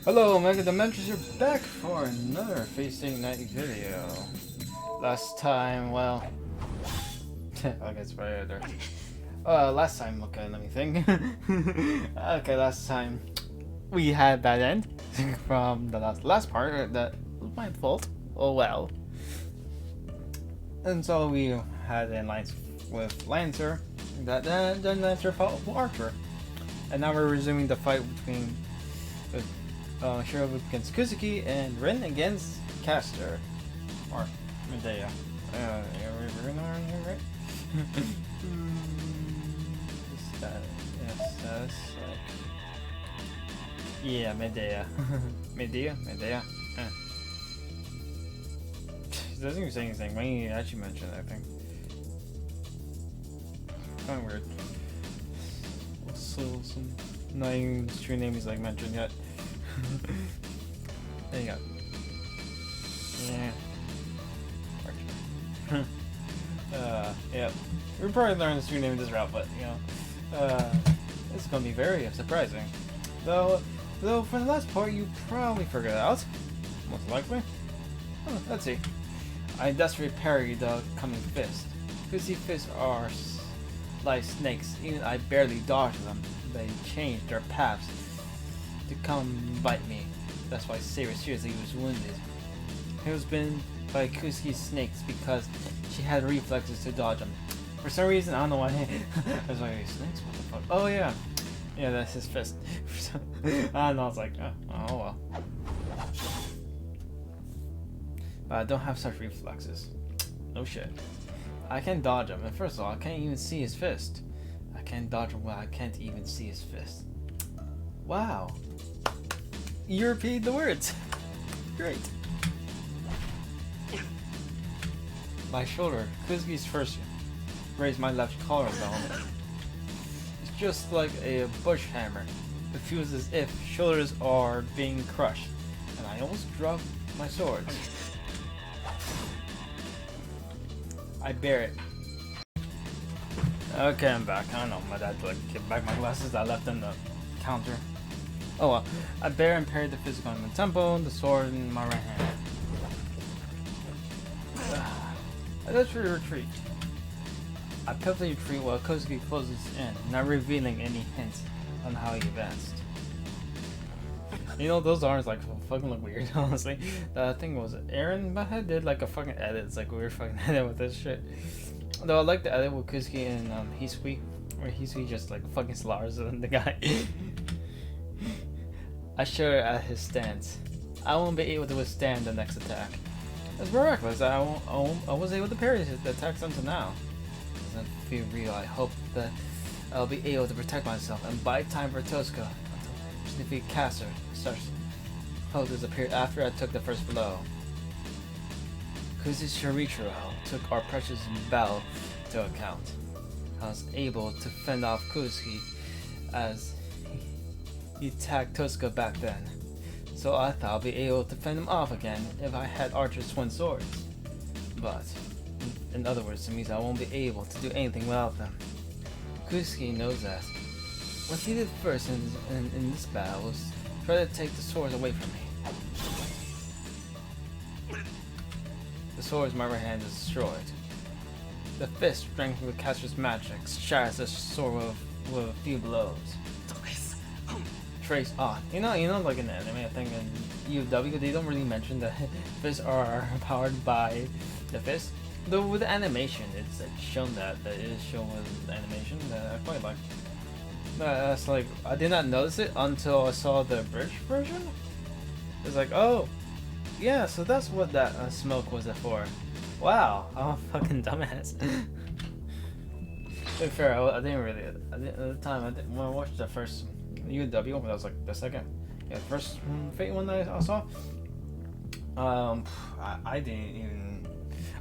Hello, Mega Dimensions, you're back for another Facing Night video. Last time, well, I guess right there. Last time, okay, let me think. Okay, last time we had that end from the last part. That was my fault. Oh well. And so we had in lines with Lancer. Then Lancer fought Archer, and now we're resuming the fight between Shiro against Kuzuki and Rin against Caster. Or Medea. We're in here, right? Yes, yeah, Medea. Medea? It doesn't even say anything. When you actually mentioned it, I think. Kind of weird. So, not even his true name is like mentioned yet. There you go. Yeah. Yeah. We'll probably learn the true name of this route, but you know, it's gonna be very surprising. Though for the last part, you probably figured it out. Most likely. Let's see. I desperately parried the coming fist. Fizzy fists are like snakes. Even I barely dodged them. They changed their paths to come bite me. That's why Saber seriously was wounded. He was bitten by Kuzuki's snakes because she had reflexes to dodge them. For some reason, I don't know why. I was like, snakes? What the fuck? Oh yeah. Yeah, that's his fist. I don't know, I was like, oh well. But I don't have such reflexes. No shit. I can't dodge him, and first of all, I can't even see his fist. I can't dodge him while I can't even see his fist. Wow. You repeat the words. Great. My shoulder. Kuzuki's first raised my left collarbone. It's just like a bush hammer. It feels as if shoulders are being crushed, and I almost dropped my swords. I bear it. Okay, I'm back. I don't know. My dad like get back my glasses that I left in the counter. Oh well. I bear and parry the physical in the temple, the sword in my right hand. I literally retreat. I pivotally retreat while Kuzuki closes in, not revealing any hints on how he advanced. You know, those arms like fucking look weird, honestly. The thing was Aaron Bahead did like a fucking edit. It's like weird fucking edit with this shit. Though I like the edit with Kuzuki and Hisui, where Hisui just like fucking slaughters the guy. I shudder at his stance. I won't be able to withstand the next attack. It's miraculous. I was able to parry the attacks until now. It doesn't feel real. I hope that I'll be able to protect myself and buy time for Tosca until defeat Caster starts. Hope disappeared after I took the first blow. Kuzu's Shirichiro took our precious battle to account. I was able to fend off Kuzuki as he attacked Tosca back then, so I thought I'd be able to fend him off again if I had Archer's twin swords. But, in other words, it means I won't be able to do anything without them. Kuzuki knows that. What he did first in this battle was try to take the swords away from me. The swords in my right hand is destroyed. The fist, strengthened with Caster's magic, shatters the sword with a few blows. Trace on. You know, like in the anime, I think in UBW, they don't really mention that fists are powered by the fist. Though with the animation, it's shown that it is shown with animation that I quite like. That's like, I did not notice it until I saw the British version. It's like, oh, yeah, so that's what that smoke was for. Wow, I'm a fucking dumbass. To be fair, I didn't really, at the time, when I watched the first UBW, that was like the second, yeah, the first Fate one that I saw. I didn't even,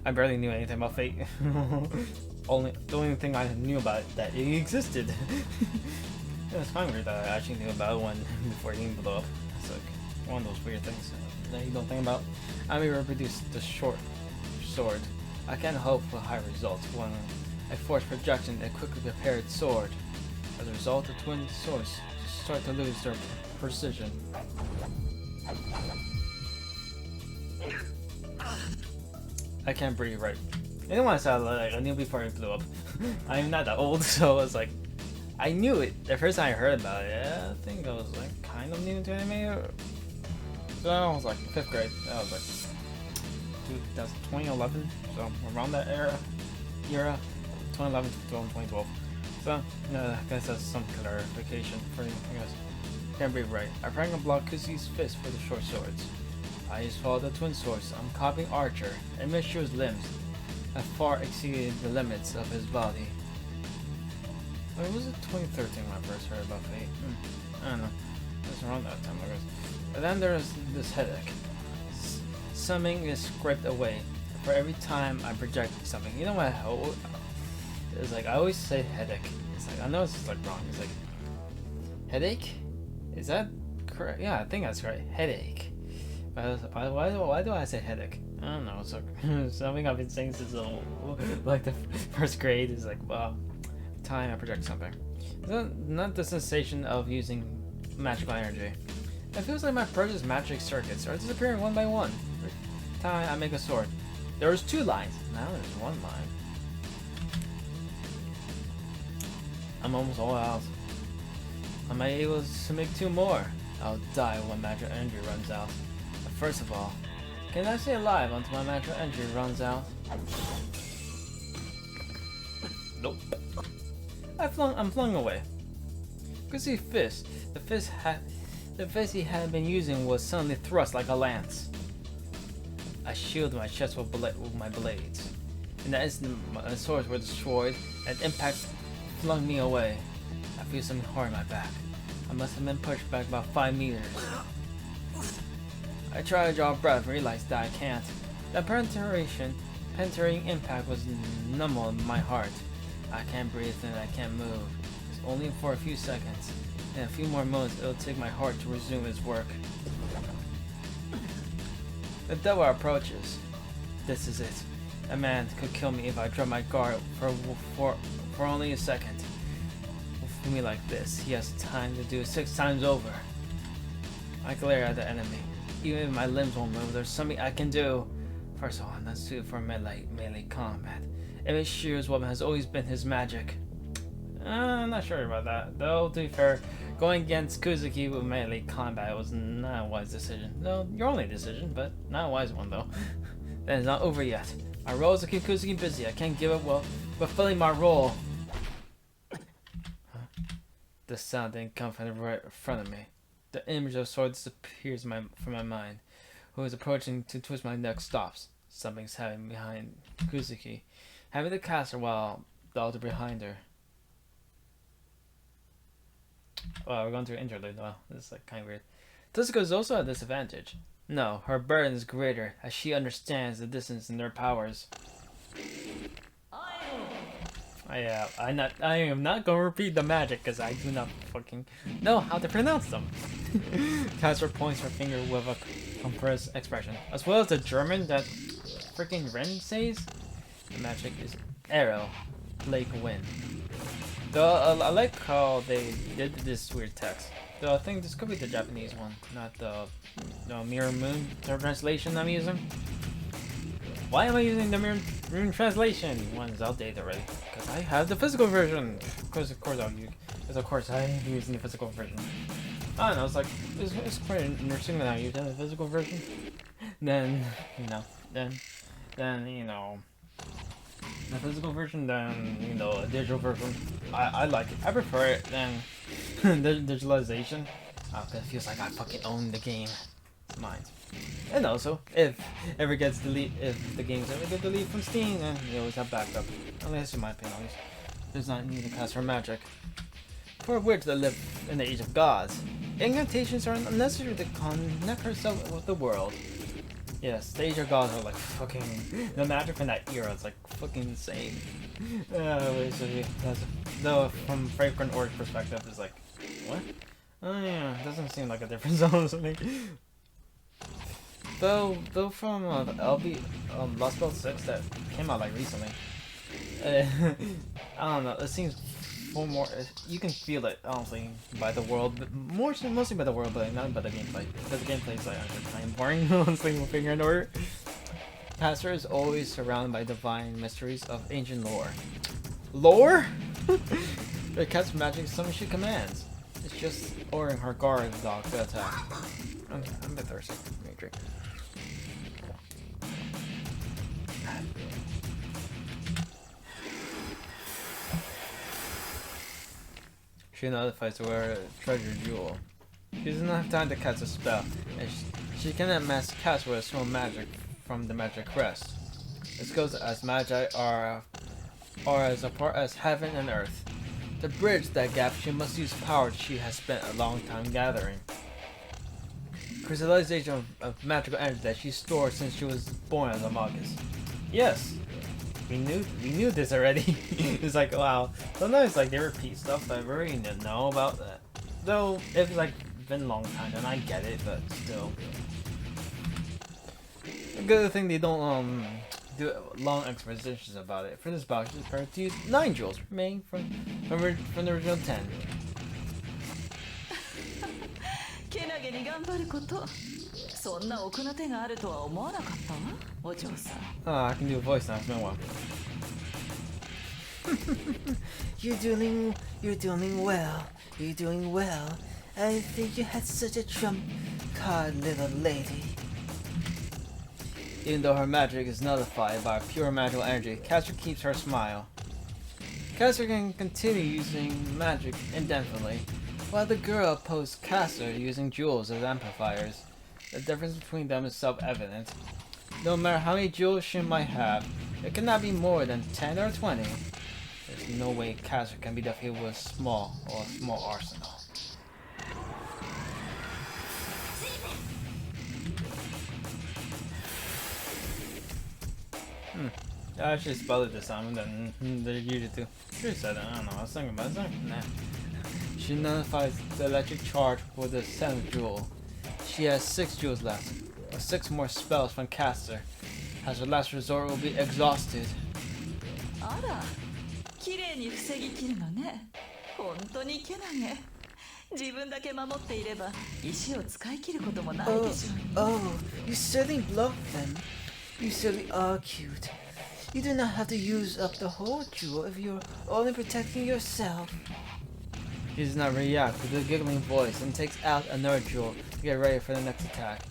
I barely knew anything about Fate. The only thing I knew about it, that it existed. It was kind of weird that I actually knew about one before it even blew up. It's like one of those weird things that you don't think about. I may reproduce the short sword. I can't hope for high results when I force projection a quickly prepared sword. As a result, the twin swords start to lose their precision. I can't breathe right. I didn't want to sound like I knew before it blew up. I'm not that old, so it's like I knew it the first time I heard about it. Yeah, I think I was like kind of new to anime. So I was like 5th grade. That was like 2011, so around that era, 2011 to 2012. So I guess that's some clarification for you guys. Can't breathe right. I prang and block Kuzuki's fist for the short swords. I used follow the twin swords. I'm copying Archer and make sure his limbs have far exceeded the limits of his body. Wait, was it 2013 when I first heard about Fate? I don't know. It was around that time, I guess. And then there's this headache. Something is scraped away for every time I project something. You know what? It's like I always say headache. It's like I know it's like wrong. It's like headache. Is that correct? Yeah, I think that's right. Headache. Why do I say headache? I don't know. It's like something I've been saying since like the 1st grade. Is like time I project something. It's not the sensation of using magical energy. It feels like my precious magic circuits are disappearing one by one. Every time I make a sword. There was 2 lines. Now there's 1 line. I'm almost all out. Am I able to make 2 more? I'll die when magic energy runs out. But first of all, can I stay alive until my magic energy runs out? Nope. I'm flung away. Kuzuki's fist. The fist he had been using was suddenly thrust like a lance. I shielded my chest with my blades. In that instant, my swords were destroyed, and impact flung me away. I feel something hard in my back. I must have been pushed back about 5 meters. I try to draw a breath and realize that I can't. That penetrating impact was numbing my heart. I can't breathe and I can't move. It's only for a few seconds. In a few more moments, it'll take my heart to resume its work. The devil approaches. This is it. A man could kill me if I drop my guard for only a second. With me like this, he has time to do it 6 times over. I glare at the enemy. Even if my limbs won't move, there's something I can do. First of all, I'm not suited for melee combat. Emmett Shear's weapon has always been his magic. I'm not sure about that. Though, to be fair, going against Kuzuki with melee combat was not a wise decision. No, your only decision, but not a wise one though. Then it's not over yet. My role is to keep Kuzuki busy. I can't give up while fulfilling my role. The sound didn't come from right in front of me. The image of the sword disappears from my mind. Who is approaching to twist my neck stops. Something's happening behind Kuzuki. Having the caster while the altar behind her. Oh, we're going through an interlude. Wow, this is like kind of weird. Tsuko is also at a disadvantage. No, her burden is greater as she understands the distance in their powers. I am not going to repeat the magic because I do not fucking know how to pronounce them. Caster points her finger with a compressed expression, as well as the German that freaking Ren says. The magic is arrow, lake wind. Though I like how they did this weird text. Though I think this could be the Japanese one, not the Mirror Moon translation I'm using. Why am I using the Mirror Moon translation? One is outdated already. Because I have the physical version. Of course I'm using the physical version. I don't know, it's like, it's quite interesting that I use the physical version. Then, the physical version than, a digital version. I like it. I prefer it than the digitalization. It feels like I fucking own the game. It's mine. And also, if the games ever get deleted from Steam, then you always have backup. At least in my opinion, at least. Does not need to cast for magic. For a witch that live in the age of gods, incantations are unnecessary to connect herself with the world. Yes, the age of gods are like fucking the magic from that era. It's like fucking insane. Though from Fragrant Orc perspective, it's like what? Oh yeah, it doesn't seem like a different zone or something. Though from LB Lost Belt 6 that came out like recently, I don't know. It seems for more. You can feel it honestly by the world, but mostly by the world, but not by the gameplay. Because the gameplay is like kind of boring. Honestly, one finger in order. Pastor is always surrounded by divine mysteries of ancient lore. Lore? The cat's magic is something she commands. It's just ordering her guard dog to attack. I'm a bit thirsty. Let me drink. She notifies where a treasure jewel. She doesn't have time to cast a spell, and she cannot mask cast with a small magic from the magic crest. This goes as magi are as apart as heaven and earth. To bridge that gap, she must use power she has spent a long time gathering. Crystallization of magical energy that she stored since she was born as a Magus. Yes, we knew this already. It's like, wow. Sometimes like they repeat stuff that I really didn't know about that. Though if it's like been a long time, then I get it, but still. A good thing they don't do long expositions about it. For this box, she's prepared to use 9 jewels remaining from the original 10. Ah, I can do a voice now. It's been a while. You're doing well. You're doing well. I think you had such a trump card, little lady. Even though her magic is nullified by pure magical energy, Caster keeps her smile. Caster can continue using magic indefinitely, while the girl opposed Caster using jewels as amplifiers. The difference between them is self-evident. No matter how many jewels she might have, it cannot be more than 10 or 20. There's no way Caster can be defeated with a small arsenal. I actually spelled it this time than they usually do. Should have said that. I don't know. I was thinking about it. Nah. She nullifies the electric charge for the 7th jewel. She has 6 jewels left. With 6 more spells from Caster, as her last resort will be exhausted. Oh, you certainly blocked them. You certainly are cute. You do not have to use up the whole jewel if you're only protecting yourself. She does not react with a giggling voice and takes out another jewel to get ready for the next attack.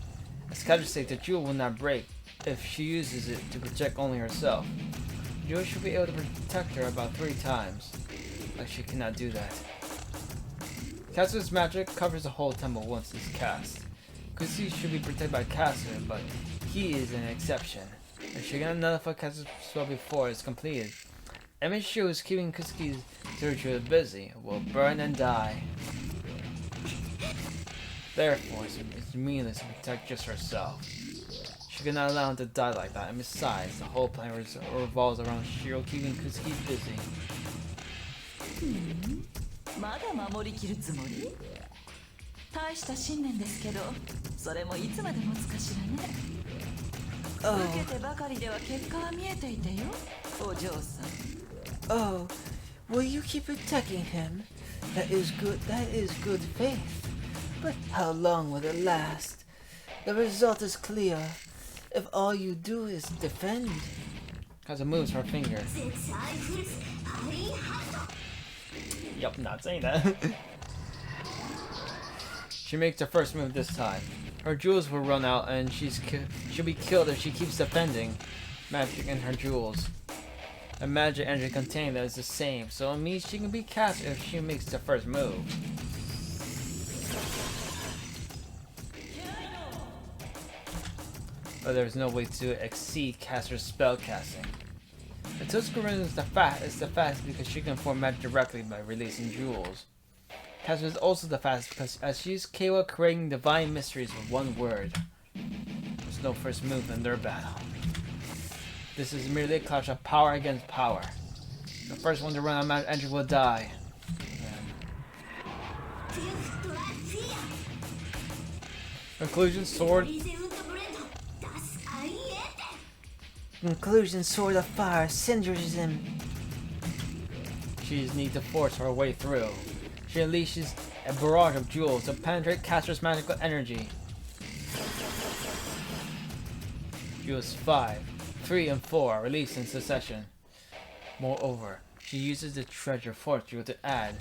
As Caster states, the jewel will not break if she uses it to protect only herself. The jewel should be able to protect her about 3 times, but she cannot do that. Caster's magic covers the whole temple once it's cast. Kusuke should be protected by Caster, but he is an exception. If she cannot nullify Caster's spell before it's completed, any shield is keeping Kusuke's territory busy will burn and die. Therefore, it's meaningless to protect just herself. She cannot allow him to die like that, and besides, the whole plan revolves around Shiro keeping Kusuke busy. Oh, will you keep protecting him? That is good faith. But how long will it last? The result is clear. If all you do is defend. Kaza moves her finger. Yup, not saying that. She makes her first move this time. Her jewels will run out and she'll be killed if she keeps defending magic and her jewels. The magic energy contained that is the same, so it means she can be cast if she makes the first move. But there's no way to exceed Caster's spell casting. The Tuscarora is the fastest because she can form magic directly by releasing jewels. Caster is also the fastest because as she's capable of creating divine mysteries with one word. There's no first move in their battle. This is merely a clash of power against power. The first one to run out of magic energy will die. Conclusion, sword. Conclusion, sword of fire cinders him. She needs to force her way through. She unleashes a barrage of jewels to penetrate Caster's magical energy. Jewels 5, 3, and 4 are released in succession. Moreover, she uses the treasure force jewel to add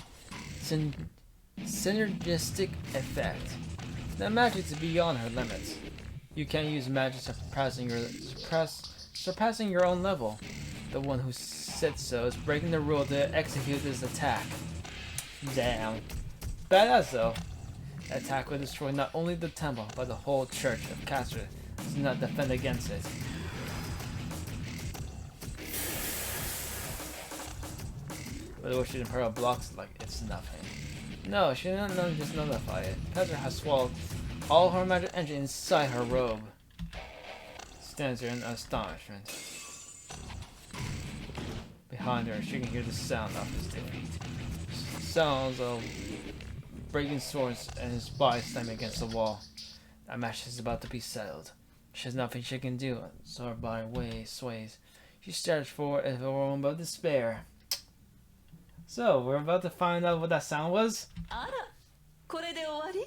synergistic effect. The magic is beyond her limits. You can use magic surpassing your own level. The one who said so is breaking the rule to execute this attack. Damn. Badass though. The attack will destroy not only the temple, but the whole church if Caster does not defend against it. But the Wishing Pearl blocks it like it's nothing. No, she didn't just nullify it. Caster has swallowed all her magic energy inside her robe. Stands there in astonishment. Behind her, she can hear the sound of his defeat. Sounds of breaking swords and his body slamming against the wall. That match is about to be settled. She has nothing she can do, so her body sways. She stares forward as overwhelmed by despair. So, we're about to find out what that sound was? あら、これで終わり？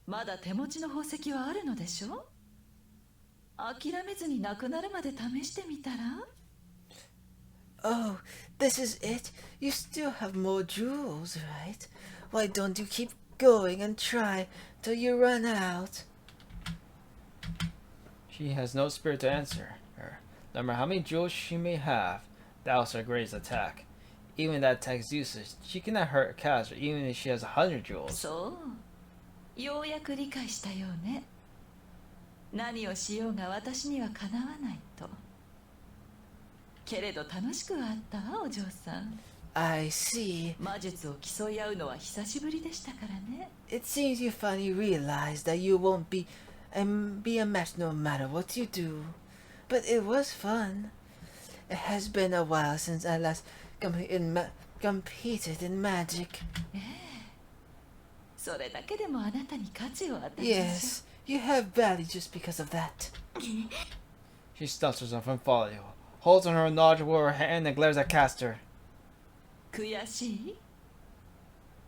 まだ手持ちの宝石はあるのでしょ？諦めずになくなるまで試してみたら？ Oh, this is it? You still have more jewels, right? Why don't you keep going and try till you run out? She has no spirit to answer her. No matter how many jewels she may have, that was her greatest attack. Even that attack is useless. She cannot hurt Caster even if she has 100 jewels. そう。ようやく理解したようね。何をしようが私にはかなわないと。けれど楽しくはあったわ、お嬢さん。I see. 魔術を競い合うのは久しぶりでしたからね。It seems you finally realized that you won't be a match no matter what you do. But it was fun. It has been a while since I last competed in magic. ええ。それだけでもあなたに価値を与えましょう。Yes, you have value just because of that. She stops herself from falling, holds on her notch with her hand and glares at Caster. 悔しい？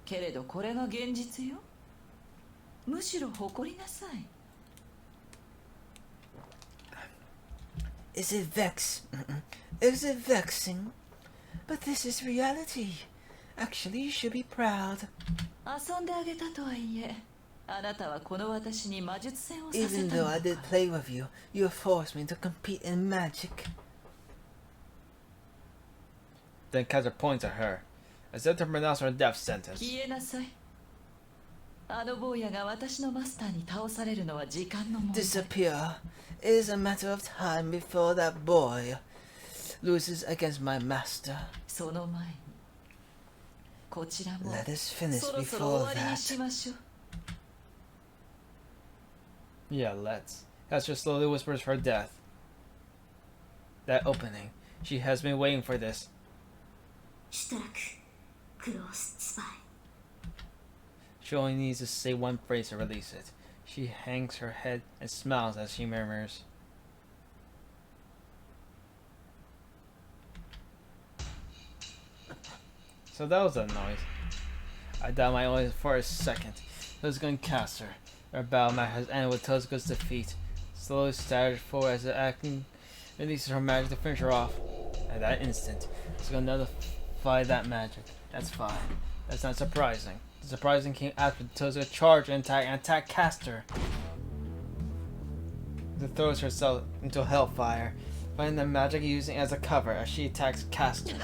けれどこれが現実よ。むしろ誇りなさい。Is it vexing? But this is reality. Actually, you should be proud. 遊んであげたとはいえ、あなたはこの私に魔術戦をさせた Even の though だ I か did ら。play with you, you forced me to compete in magic. Then Caster points at her, as if to pronounce her death sentence. 消えなさい。あの坊やが私のマスターに倒されるのは時間の問題。 Disappear. It is a matter of time before that boy loses against my master. その前に、こちらも Let us finish そろそろ before 終わりに that. しましょう。 Yeah, let's. Caster slowly whispers her death. That opening. She has been waiting for this. シュトラク、クローススパイ。 She only needs to say one phrase to release it. She hangs her head and smiles as she murmurs. So that was a noise. I doubt my only for a second. Tozuka and Caster. Their battle match has ended with Tozuka's defeat. Slowly staggers forward as the acting releases her magic to finish her off. At that instant, Tozuka nullified that magic. That's fine. That's not surprising. The surprising came after Tozuka charged and attacked Caster. She throws herself into hellfire, finding the magic using as a cover as she attacks Caster.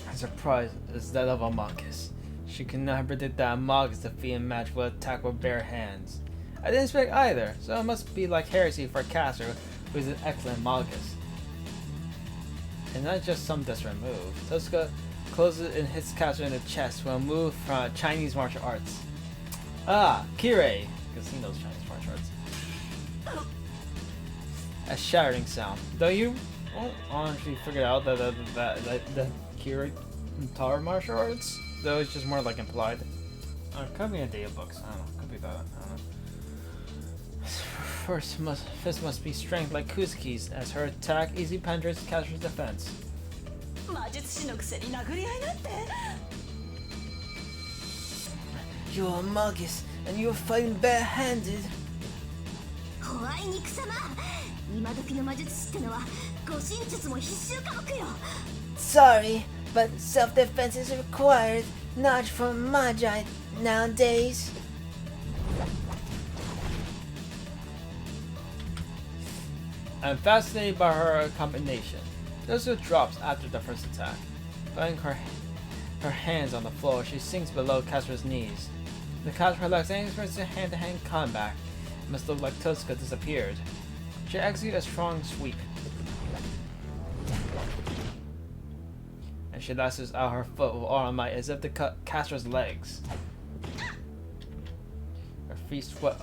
Her surprise is that of Amogus. She could not predict that Amogus defeated match would attack with bare hands. I didn't expect either, so it must be like heresy for Caster, who is an excellent Amogus. And not just some desperate move. Tozuka closes and hits Caster in the chest with a move from Chinese martial arts. Ah, Kirei, because he knows Chinese martial arts. A shattering sound. Though you won't honestly figure out that the Kirei Tar martial arts, though it's just more like implied. Could be in data books. I don't know. Could be that. I don't know. Fist must be strength like Kuzuki's, as her attack easily penetrates Caster's defense. 魔術師のくせに殴り合いなんて。 You're a Magus, and you're fighting barehanded. 怖い肉様。今時の魔術師ってのは護身術も必修科目よ。 Sorry, but self-defense is required, not from Magi nowadays. I'm fascinated by her combination. Tezuka drops after the first attack. Putting her hands on the floor, she sinks below Castra's knees. The Castra relaxes and experiences hand-to-hand combat. It must look like Tezuka disappeared. She executes a strong sweep. And she lashes out her foot with all her might as if to cut Castra's legs. Her feet sweat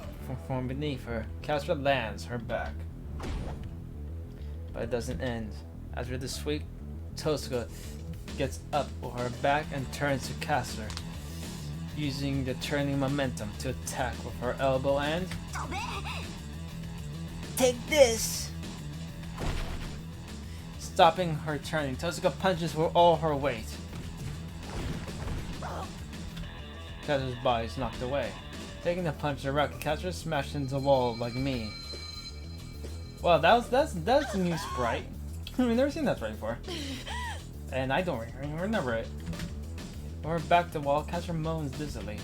from beneath her. Castra lands her back. But it doesn't end. After the sweep, Tezuka gets up with her back and turns to Castra, using the turning momentum to attack with her elbow and... Take this! Stopping her turning, Tezuka punches with all her weight. Castra's body is knocked away. Taking the punch direct, Castra smashed into the wall like me. Well, that's a new sprite. We've never seen that sprite before. And I don't remember it. We're back to wall. Castra moans dizzily.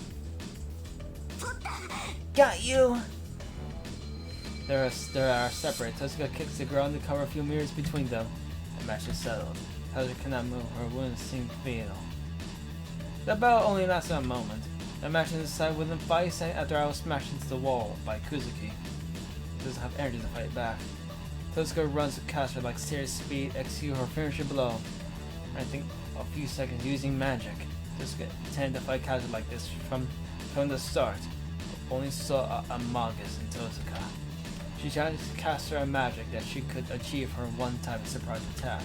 Got you! They are separate. Tezuka kicks the ground to cover a few meters between them. The match is settled. Tezuka cannot move. Her wounds seem fatal. The battle only lasted a moment. The match is decided within 5 seconds after I was smashed into the wall by Kuzuki. Doesn't have energy to fight back. Tezuka runs to Castra like serious speed, execute her finisher blow. I think a few seconds using magic. Tezuka intended to fight Castra like this from the start. Only saw a Magus in Tezuka. She challenged Castra a magic that she could achieve her one type of surprise attack.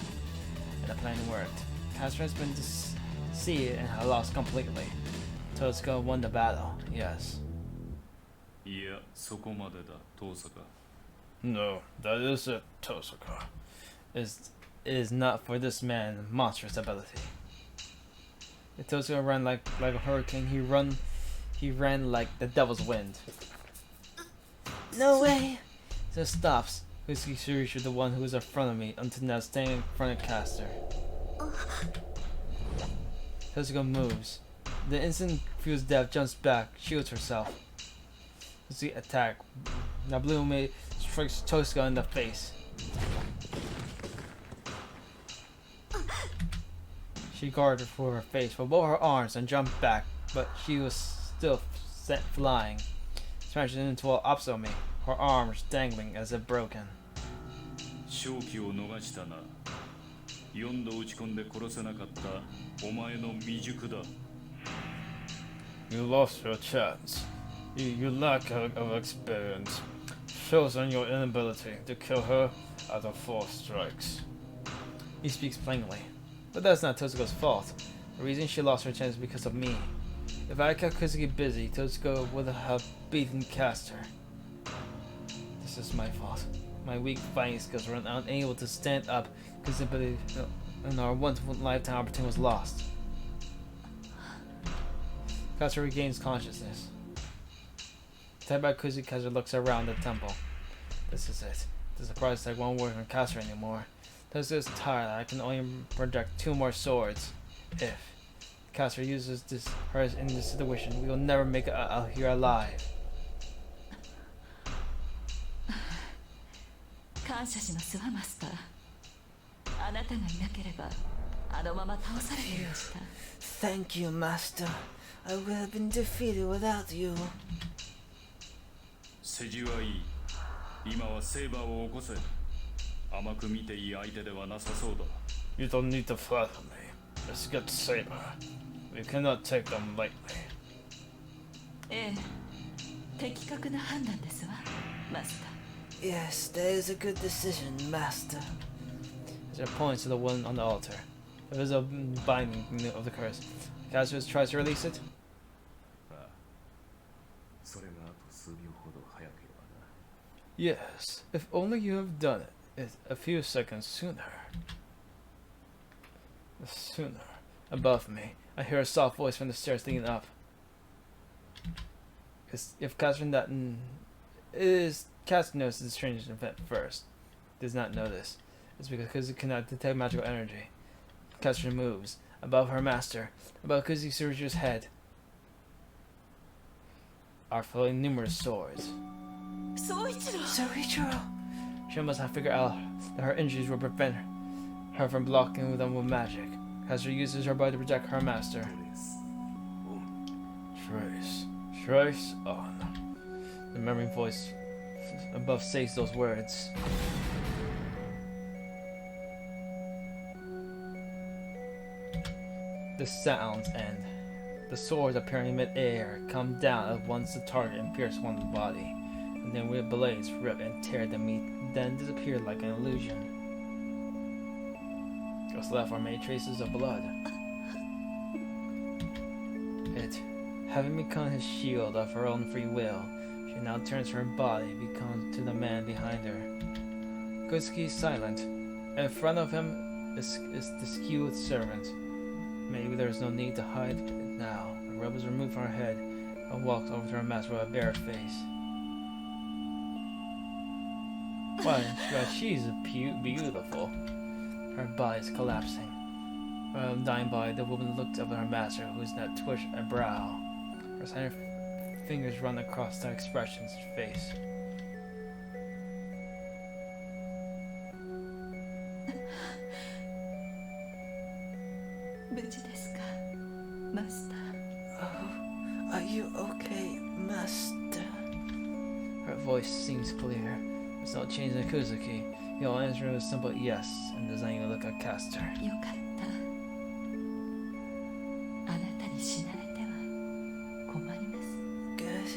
And the plan worked. Castra has been deceived and had lost completely. Tezuka won the battle, yes. Yeah, そこまでだ、遠坂。 No, that is it, Tezuka. It is not for this man monstrous ability. If Tezuka ran like a hurricane, he ran like the devil's wind. No way! Just stops. Kuzuki reaches the one who is in front of me until now standing in front of Castor. Tezuka moves. The instant feels death jumps back, shields herself. Kuzuki attack. Now Blue Maid strikes Tezuka in the face. She guarded for her face with both her arms and jumped back, but she was still sent flying, smashing into an opposite of me, her arms dangling as if broken. 勝機を逃したな。4度打ち込んで殺せなかったお前の未熟だ。You lost your chance. Your lack of experience shows on your inability to kill her after 4 strikes. He speaks plainly, but that's not Tezuka's fault. The reason she lost her chance is because of me. If I kept Kuzuki busy, Tezuka would have beaten Castor. This is my fault. My weak fighting skills were unable to stand up because the ability in our once-in-a-lifetime opportunity was lost. Castor regains consciousness. Attacked by Kuzuki, Castor looks around the temple. This is it. The surprise attack won't work on Castor anymore. Tezuka is tired. I can only project 2 more swords. If Castor uses her in this situation, we will never make it out here alive. 感謝しますわ、マスター。あなたがいなければ、あのまま倒されていました。Thank you, Master. I would have been defeated without you. 世辞はいい。今はセーバーを起こせ。甘く見ていい相手ではなさそうだ。You don't need to flatter me. Let's get Saber. We cannot take them lightly. ええ、的確な判断ですわ、マスター。 Yes, that is a good decision, Master. As it points to the one on the altar. It is a binding of the curse. Castor tries to release it. ああ、それがあと数秒ほど早ければな。 Yes, if only you have done it a few seconds sooner. Sooner. Above me, I hear a soft voice from the stairs leading up. If Catherine that Catherine notices the strange event first, does not notice. It's because it cannot detect magical energy. Catherine moves. Above her master, above Kuzuki Tsurugi's head, are floating numerous swords. Soichiro! She must have figured out that her injuries will prevent her from blocking them with magic. Catherine uses her body to protect her master. Trace on. The murmuring voice above says those words. The sounds end. The swords appearing in mid-air come down at once the target and pierce one's body, and then with blades rip and tear the meat, then disappear like an illusion. What's left are many traces of blood. It, having become his shield of her own free will, she now turns her body, becomes to the man behind her. Kuzuki is silent. In front of him is the skewed servant. Maybe there is no need to hide it now. The robe is removed from her head and walks over to her master with a bare face. Why, she's beautiful. Her body is collapsing. While dying body, the woman looked up at her master, who is now twitched a brow. Her tiny fingers run across the expression's face. Oh, are you okay, master? Her voice seems clear. There's no change in Kuzuki. He'll answer with a simple yes, and doesn't even look at Caster. よかった。あなたに死なれては困ります。 Good.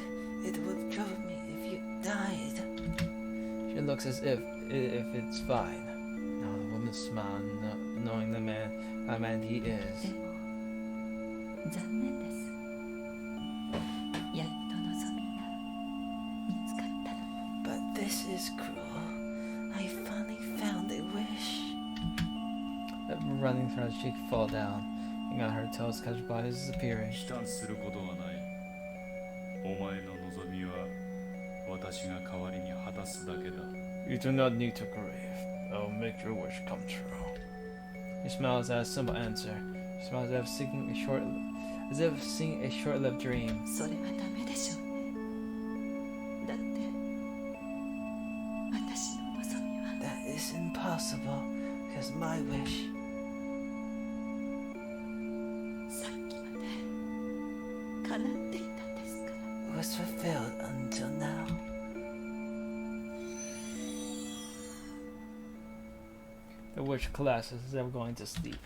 It would kill me if you died. She looks as if it's fine. Now the woman smiled, knowing the man he で is. も残念です。やっと望みが見つかったの。 But this is cruel. I finally found a wish. Running from her cheek fall down. And got her toes catch body disappearing. 悲嘆することはない。お前の望みは私が代わりに果たすだけだ。 You do not need to grieve. I will make your wish come true. He smiles at a simple answer. He smiles as if seeing a short-lived dream. それはダメでしょうね。だって私の望みは That is impossible, because my wish さっきまで叶っていたんですから。 was fulfilled until now. The witch collapses as if going to sleep.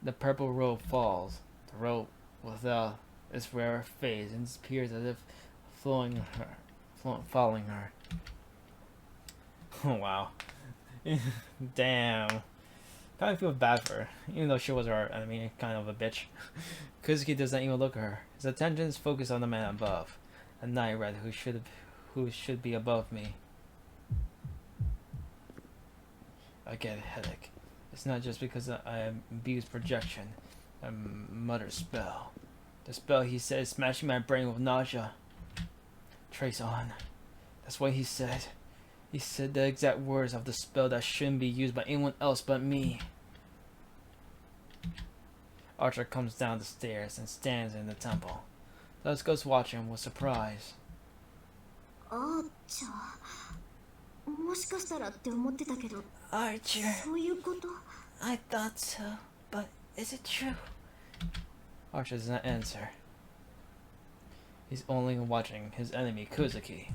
The purple robe falls. The robe without its rare phase and disappears as if following her. Oh wow. Damn. Kind of feel bad for her, even though she was our enemy, kind of a bitch. Kuzuki does not even look at her. His attention is focused on the man above, a knight red who should be above me. I get a headache. It's not just because I abuse projection. I mutter spell. The spell he said is smashing my brain with nausea. Trace on. That's what he said. He said the exact words of the spell that shouldn't be used by anyone else but me. Archer comes down the stairs and stands in the temple. Let's goes watching him with surprise. あーちゃもしかしたらって思ってたけど Archer, そういうこと I thought so, but is it true? Archer does not answer. He's only watching his enemy, Kuzuki.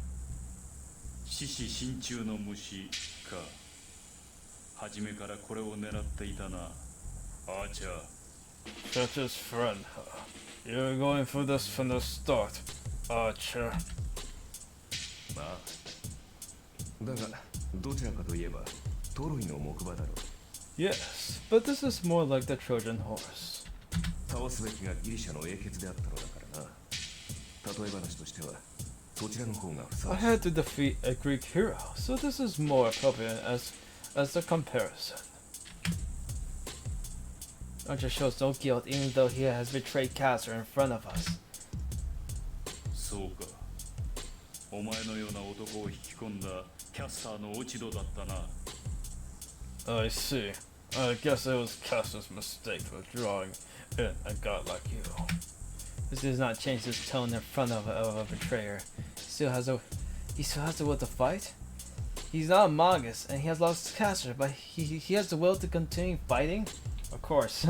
獅子心中の虫か。初めからこれを狙っていたな。アーチャー。 Such as friend, You're going for this from the start, Archer. まあだがどちらかといえばトロイの木馬だろう。 Yes, but this is more like the Trojan horse. 倒すべきがギリシャの英傑であったのだからな。例え話としてはそちらの方がふさ I わしい。 had to defeat a Greek hero, so this is more appropriate as a comparison. Archer shows no guilt even though he has betrayed Caster in front of us. そうか。お前のような男を引き込んだキャスターの落ち度だったな。I see. I guess it was Caster's mistake for drawing in a god like you. This does not change his tone in front of a betrayer. He still has the will to fight. He's not a Magus, and he has lost Caster, but he has the will to continue fighting? Of course.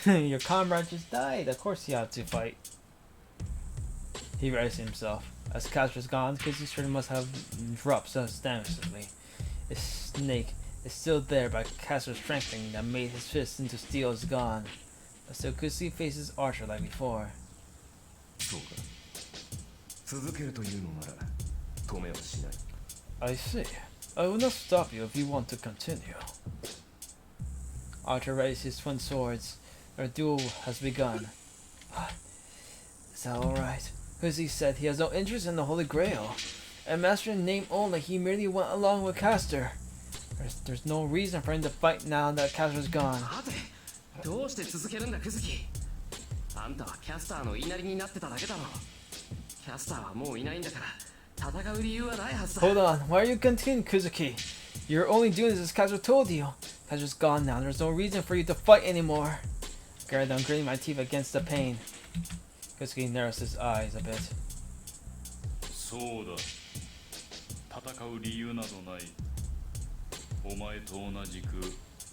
Your comrade just died. Of course he had to fight. He raised himself. As Caster's gone, Kizzy's shirt must have dropped substantially. His snake is still there, but Caster's strengthening that made his fist into steel is gone. But still Kizzy faces Archer like before. そうか。続けるというのなら止めはしない。I see. I will not stop you if you want to continue. Archer raised his twin swords. Our duel has begun. Is that alright? Kizzy said he has no interest in the Holy Grail. A master in name only, he merely went along with Caster. There's no reason for him to fight now that Caster's gone. さて、どうして続けるんだクズキ。あんたはキャスターの言いなりになってただけだろ。キャスターはもういないんだから戦う理由はないはずだ。 Hold on, why are you continuing, Kuzuki? You're only doing this as Caster told you. Caster's gone now, there's no reason for you to fight anymore. Guard, I'm gritting my teeth against the pain. Kuzuki narrows his eyes a bit. そうだ。戦う理由などない。お前と同じく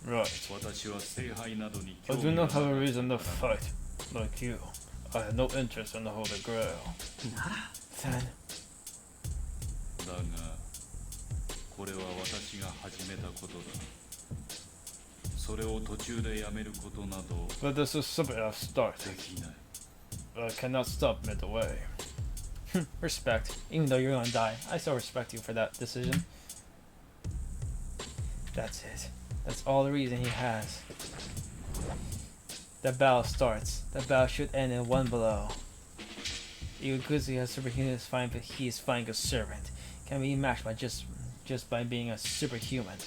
Right. 私は聖杯などに I 興 do 味が not have a ない reason to fight, like you. I have no interest in the Holy Grail. なら Then, だがこれは私が始めたことだ。それを途中でやめることなど but this is something I've で started. きない。 I cannot stop midway. Respect. Even though you're gonna die, I still respect you for that decision. That's it. That's all the reason he has. The battle starts. The battle should end in one blow. Even Kuzi has superhuman is fine, but he is fighting a servant. Can be matched by just by being a superhuman.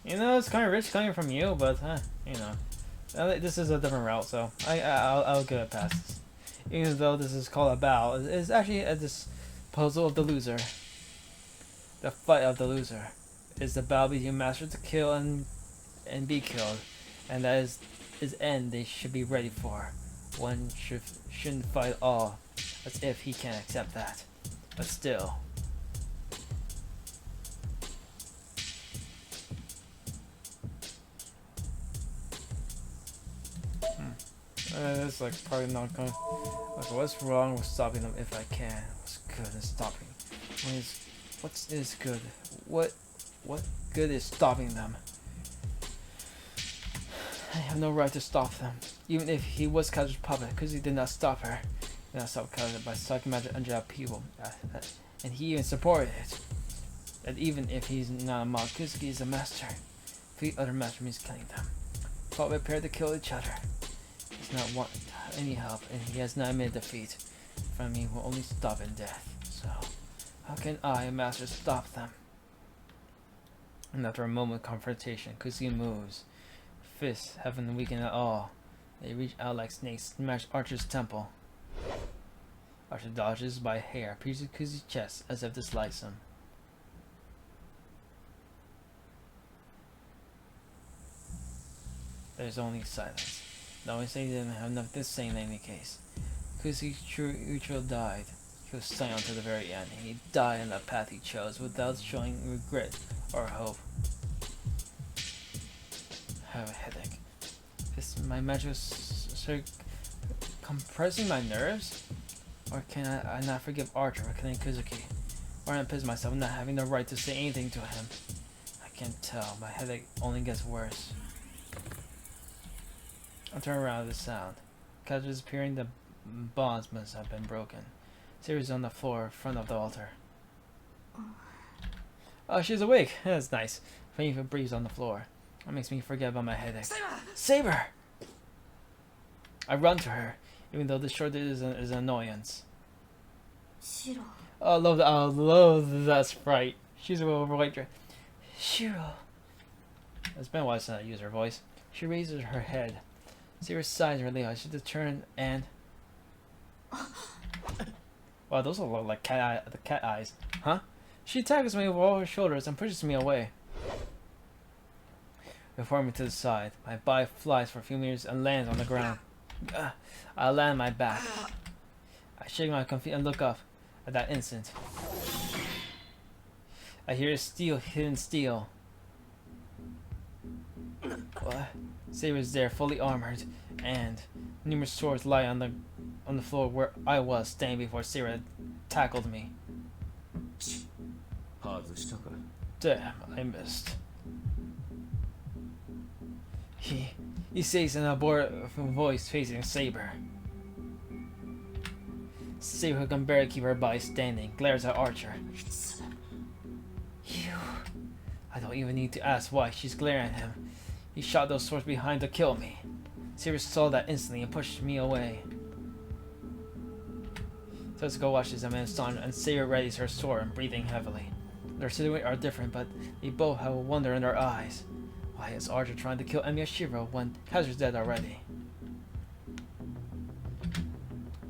You know, it's kind of rich coming from you, but you know, this is a different route, so I'll give it past this. Even though this is called a battle, it's actually a disposal of the loser. The fight of the loser is the battle between master to kill and be killed, and that is his end they should be ready for. One shouldn't fight all, as if he can't accept that. But still. It's like probably not going. Like, what's wrong with stopping them if I can? What's good in stopping? What is good? What good is stopping them? I have no right to stop them. Even if he was Kazu's puppet, because he did not stop her. He did not stop Kazu by sucking magic under our people. And he even supported it. And even if he's not a monk, Kuzuki is a master. Defeat other master means killing them. Fought prepared to kill each other. He does not want any help, and he has not admitted defeat. From me will only stop in death. So, how can I, a master, stop them? And after a moment of confrontation, Kuzuki moves. Fists haven't weakened at all. They reach out like snakes, smash Archer's temple. Archer dodges by a hair, pierces Kuzuki's chest as if to slice him. There's only silence. The only thing didn't have nothing to say in any case. Kuzuki's true Uchiho died. He was silent to the very end, and he died in the path he chose without showing regret or hope. I have a headache. Is my magic compressing my nerves? Or can I not forgive Archer for killing Kuzuki? Or I piss myself not having the right to say anything to him? I can't tell. My headache only gets worse. I turn around at the sound. Kazu is appearing. The bonds must have been broken. Siri's on the floor in front of the altar. Oh, she's awake. That's nice. Faint for breeze on the floor. That makes me forget about my headache. Saber! I run to her, even though the short is an annoyance. Shiro. I love that sprite. She's a white dress. Shiro. It's been a while since I used her voice. She raises her head. Seira sighs in relief. I should turn and... Wow, those look like the cat eyes. Huh? She tackles me with all her shoulders and pushes me away. Before me to the side, my body flies for a few meters and lands on the ground. I land on my back. I shake my feet and look up. At that instant, I hear steel hitting steel. What? Saber's there, fully armored, and numerous swords lie on the floor where I was standing before Saber tackled me. Damn, I missed. He says in a bored voice facing Saber. Saber, who can barely keep her body standing, glares at Archer. You. I don't even need to ask why she's glaring at him. He shot those swords behind to kill me. Saber saw that instantly and pushed me away. Tetsuko watches him in astonishment, and Saber readies her sword and breathing heavily. Their situations are different, but they both have wonder in their eyes. Why is Archer trying to kill Miyashiro when Kazur's dead already?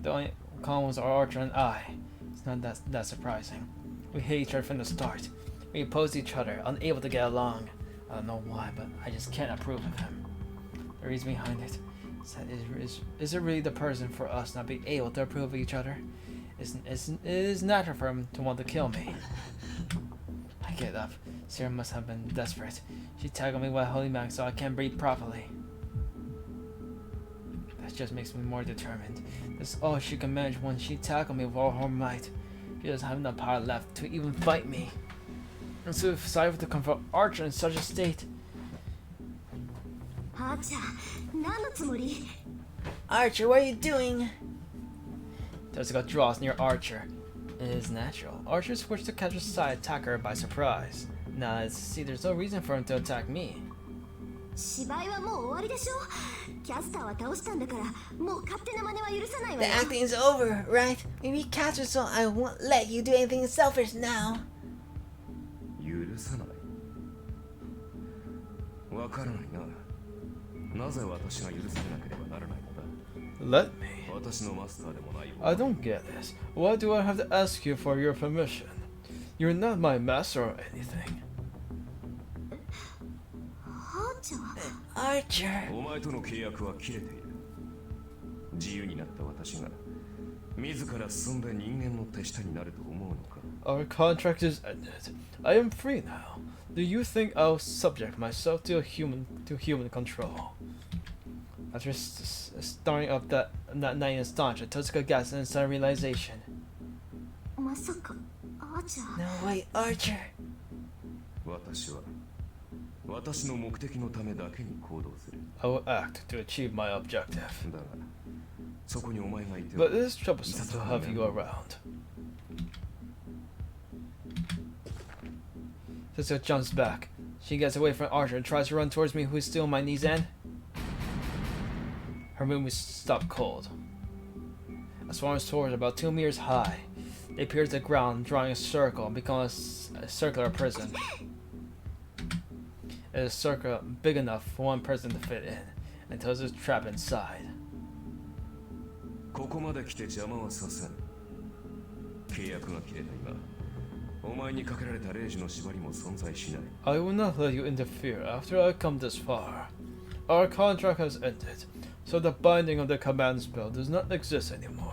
The only commons are Archer and I. It's not that surprising. We hate each other from the start. We oppose each other, unable to get along. I don't know why, but I just can't approve of him. The reason behind it is it really the person for us not being able to approve of each other? It is natural for him to want to kill me. I get up. Sarah must have been desperate. She tackled me while holding back so I can't breathe properly. That just makes me more determined. That's all she can manage when she tackled me with all her might. She doesn't have enough power left to even fight me. I'm so excited to confront Archer in such a state. Archer, what are you doing? Tetsuko draws near Archer. It is natural. Archer switched to Kazur's side, attack her by surprise. Now, see, there's no reason for him to attack me. The acting is over, right? Maybe Kazur, so I won't let you do anything selfish now. Let me? I don't get this. Why do I have to ask you for your permission? You're not my master or anything. Archer. Our contract is ended. I am free now. Do you think I'll subject myself to human control? After starting up that night in astonishment, Tetsuko gasps in sudden realization. No, wait, Archer. I will act to achieve my objective. But it is troublesome to have you around. Tetsuko jumps back. She gets away from Archer and tries to run towards me, who is still on my knees, and her movements stop cold. A swarm of swords about 2 meters high. They pierce the ground, drawing a circle and become a circular prison. It is a circle big enough for one person to fit in, and Tetsuko is trapped inside. I will not let you interfere after I come this far. Our contract has ended, so the binding of the command spell does not exist anymore.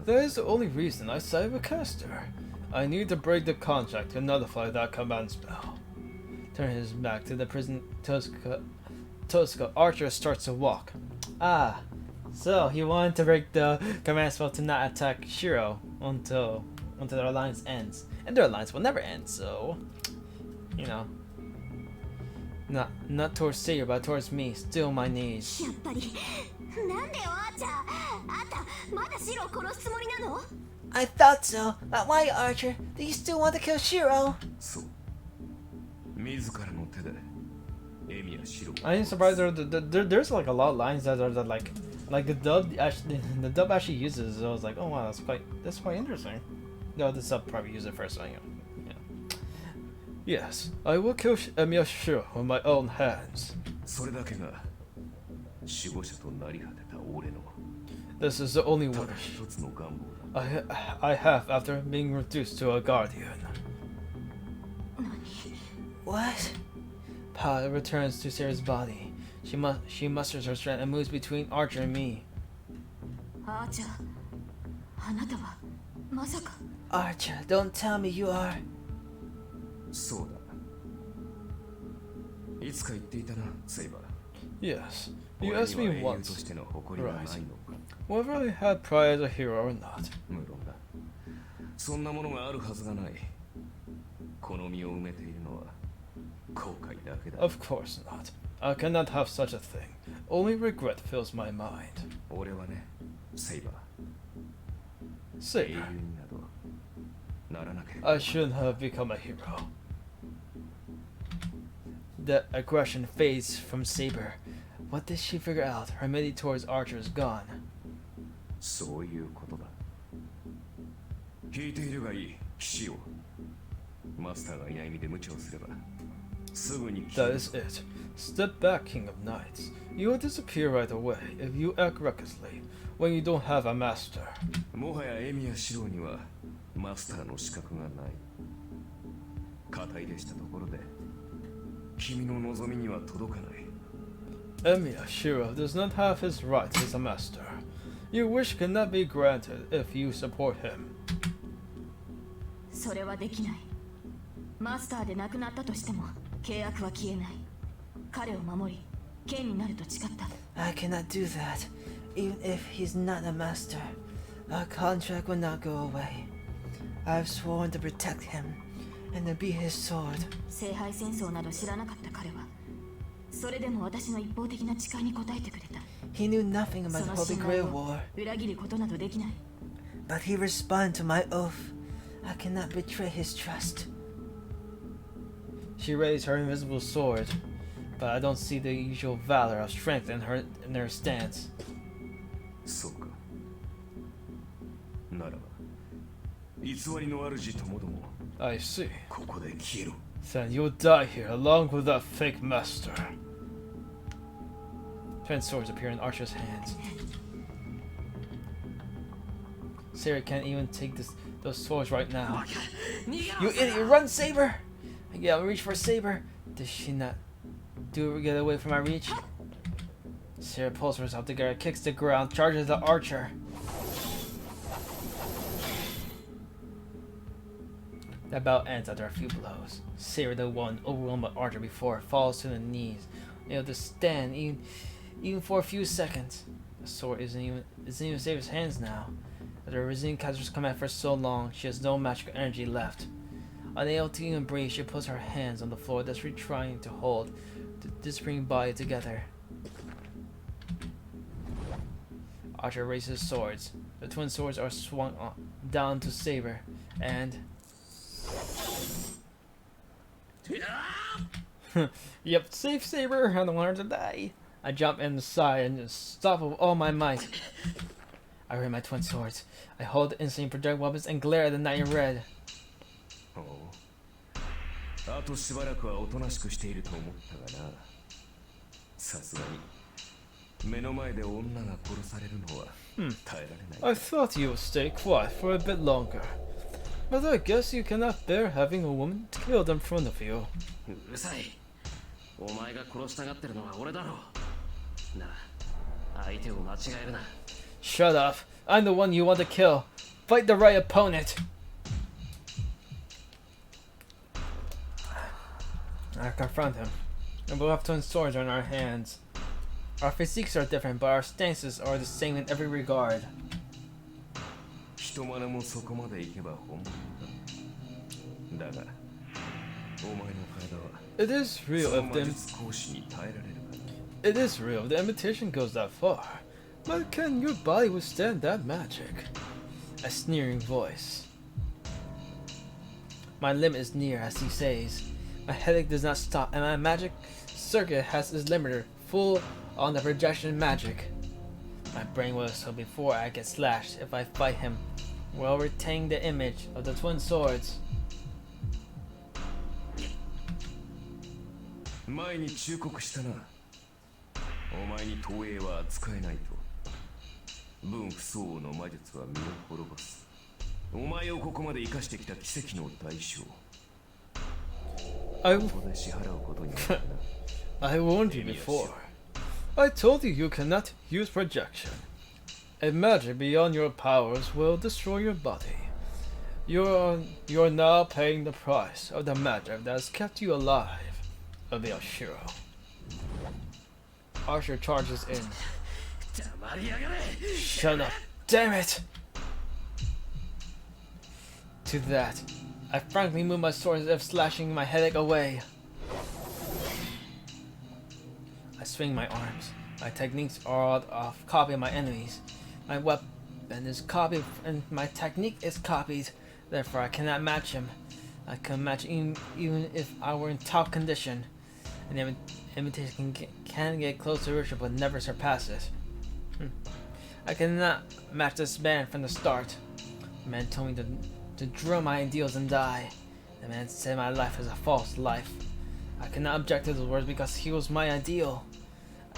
That is the only reason I sided with Caster. I need to break the contract to nullify that command spell. Turning his back to the prison, Tetsuko, Archer starts to walk. Ah, so he wanted to break the command spell to not attack Shiro until their alliance ends. And their alliance will never end, so, you know. Not towards Saber, but towards me, still my knees. I thought so. But why, Archer? Do you still want to kill Shiro? I am surprised there's like a lot of lines that are like the dub actually uses. So I was like, oh wow, that's quite interesting. No, the sub probably used it first, so yeah. Yes, I will kill Emiya Shiro with my own hands. それだけが守護者となり果てた俺の This is the only ただ wish 一つの願望だ。 I have after being reduced to a guardian. What? Power returns to Sarah's body. She musters her strength and moves between Archer and me. アーチャー、あなたはまさか。 Archer, don't tell me you are. そうだ。いつか言っていたな、セイバー。 Yes, you 俺 asked には me 英雄と once しての誇りはないのか。 whether I had pride as a hero or not. 無論だ。そんなものがあるはずがない。この身を埋めているのは後悔だけだ。 Of course not. I cannot have such a thing. Only regret fills my mind. 俺はね、セイバー。英 Saber, 雄になどならなければ。 I shouldn't have become a hero. The aggression fades from Saber. What did she figure out? Her enmity towards Archer is gone. そういうことだ。引いているがいい、騎士を。マスターがいない意味で無茶をすれば、すぐに消え That る。 is it. Step back, King of Knights. You will disappear right away if you act recklessly when you don't have a master. もはやエミやシローにはマスターの資格がない。肩入れしたところで、君の望みには届かない。 Emiya Shiro does not have his rights as a master. Your wish cannot be granted if you support him. それはできない。マスターで亡くなったとしても契約は消えない。彼を守り、剣になると誓った。I cannot do that. Even if he's not a master, our contract will not go away. I've sworn to protect him and to be his sword. 聖杯戦争など知らなかった彼は、それでも私の一方的な誓いに応えてくれた。 He knew nothing about そ the の Holy 信 Grail 頼 War, を裏切ることなどできない。 but he responded to my oath. I cannot betray his trust. She raised her invisible sword, but I don't see the usual valor of strength in her stance. そうか。ならば、偽りの主ともども、 I see. ここで消えろ。 Then you'll die here along with that fake master. Twin swords appear in Archer's hands. Sarah can't even take those swords right now. You idiot! Run, Saber! Yeah, I'll reach for Saber. Does she not get away from my reach? Sarah pulls herself together, kicks the ground, charges the archer. That bout ends after a few blows. Sarah, the one overwhelmed by Archer before, falls to the knees, unable to stand even for a few seconds. The sword isn't even Sarah's hands now. After resisting Kaiser's command for so long, she has no magical energy left. Unable to even breathe, she puts her hands on the floor, desperately trying to hold the disappearing body together. Archer raises swords. The twin swords are swung down to Saber, and yep, save Saber! I don't want her to die. I jump inside and just stop with all my might. I raise my twin swords. I hold the insane project weapons and glare at the knight in red. おう。あとしばらくはおとなしくしていると思ったがな。さすがに目の前で女が殺されるのは耐えられない。 I thought you would stay quiet for a bit longer. But I guess you cannot bear having a woman killed in front of you. うるさい。お前が殺したがってるのは俺だろう。なあ、相手を間違えるな。 Shut up. I'm the one you want to kill. Fight the right opponent. I confront him. We both have twin swords in our hands. Our physiques are different, but our stances are the same in every regard. 人真似もそこまで行けば本物だ。だが、お前の体は It is そ real の if 魔 the 術講師に耐えられるかな。 it is real if the imitation goes that far. But can your body withstand that magic? A sneering voice. My limit is near, as he says. My headache does not stop, and my magic circuit has its limiter full on the projection magic. My brain will so before I get slashed if I fight him, while retaining the image of the twin swords. 前に忠告したな。お前に投影は扱えないと。分不相応の魔術は身を滅ぼす。お前をここまで生かしてきた奇跡の代償。 I ここで支払うことになるな。 I warned you before. I told you you cannot use projection. A magic beyond your powers will destroy your body. You're now paying the price of the magic that has kept you alive, Emil Shiro. Archer charges in. 黙りやがれ。 Shut up, damn it! To that, I frankly move my sword as if slashing my headache away. I swing my arms. My techniques are of copying my enemies. My weapon is copied and my technique is copied. Therefore, I cannot match him. I can match him even if I were in top condition. An imitation can get close to Richard but never surpass it. I cannot match this man from the start. The man told me to drill my ideals and die. The man said my life is a false life. I cannot object to those words because he was my ideal.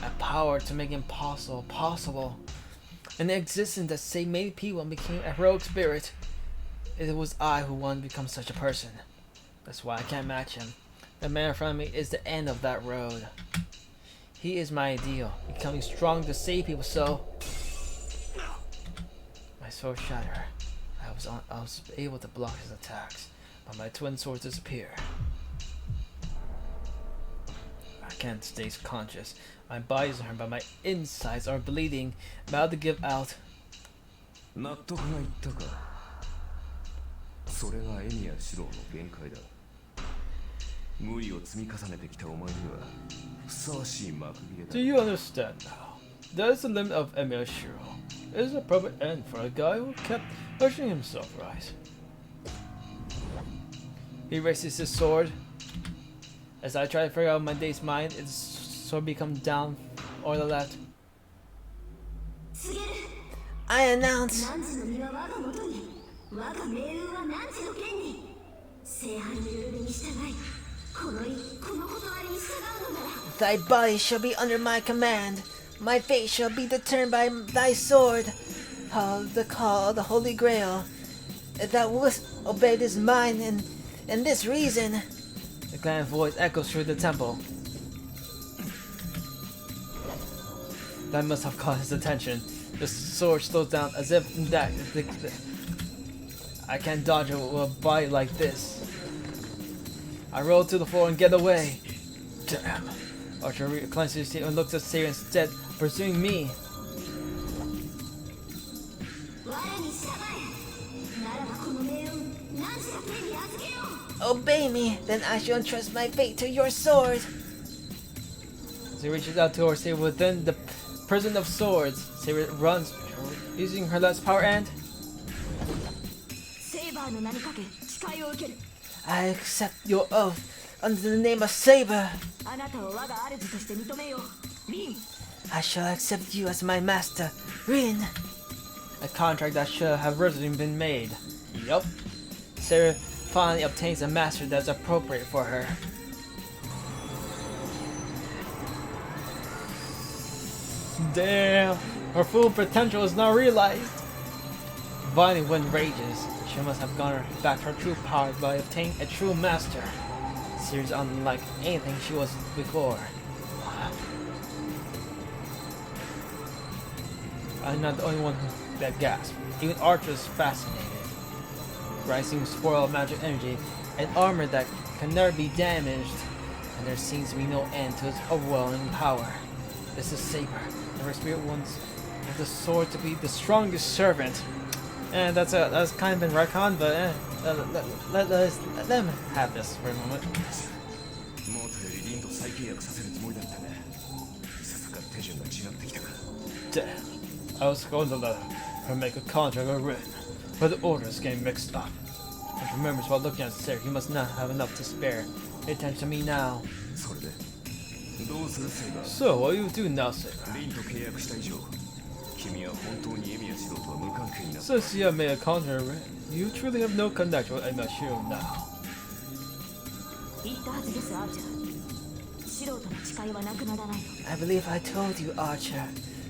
A power to make impossible possible. An existence that saved many people and became a heroic spirit. It was I who wanted to become such a person. That's why I can't match him. The man in front of me is the end of that road. He is my ideal, becoming strong to save people, so... My sword shattered. I was able to block his attacks, but my twin swords disappear. I can't stay conscious. My body's hurt, but my insides are bleeding, about to give out. 納得がいったか。それがエミヤシロウの限界だ。無理を積み重ねてきたお前にはふさわしい幕切れだ。 Do you understand now? That is the limit of Emil Shiro. It is a proper end for a guy who kept pushing himself right. He raises his sword. As I try to figure out my day's mind, its sword becomes down or the left. I announce. 何時の身は我が元に我が命運は何時の剣に聖杯のルールに従いこの断りに従うのなら Thy body shall be under my command. My fate shall be determined by thy sword. The call of the Holy Grail. If thou wouldst obey this mind and this reason. The clan voice echoes through the temple. That must have caught his attention. The sword slows down as if that I can't dodge it with a body like this. I roll to the floor and get away. Damn. Archer clenches his teeth and looks at Sarah instead, pursuing me. 我に従えならばこの命運何時が手に預けよう Obey me, then I shall entrust my fate to your sword. As he reaches out to her, Sarah within the prison of swords. Sarah runs, using her last power and セイバーの名にかけ誓いを受ける I accept your oath under the name of Saber. あなたを我が主として認めようリン I shall accept you as my master, Rin. a contract that should have originally been made. Yup. Sarah finally obtains a master that's appropriate for her. Damn, her full potential is now realized. Violent wind rages. She must have garnered back her true power by obtaining a true master. Series unlike anything she was before. I'm not the only one that gasped. Even Archer is fascinated. Rising spoil of magic energy, an armor that can never be damaged, and there seems to be no end to its overwhelming power. This is Saber, and her spirit wants the sword to be the strongest servant. And that's kind of been retconned, but let them have this for a moment. もとよりリンと再契約させるつもりだったが、いささか手順が違ってきたか。 Damn, I was going to let her make a contract with Rin, but the orders getting mixed up. And she remembers while looking at Sarah, you must not have enough to spare. Pay attention to me now. それでどうするセイバー。 So, what do you do now, Sarah? リンと契約した以上、君は本当にエミヤシロとは無関係になった。 Since you have made a contract with Rin, you truly have no connection with Emil Shiro now. 言ったはずですアーチャーシローとの誓いはなくならないの。 I believe I told you, Archer.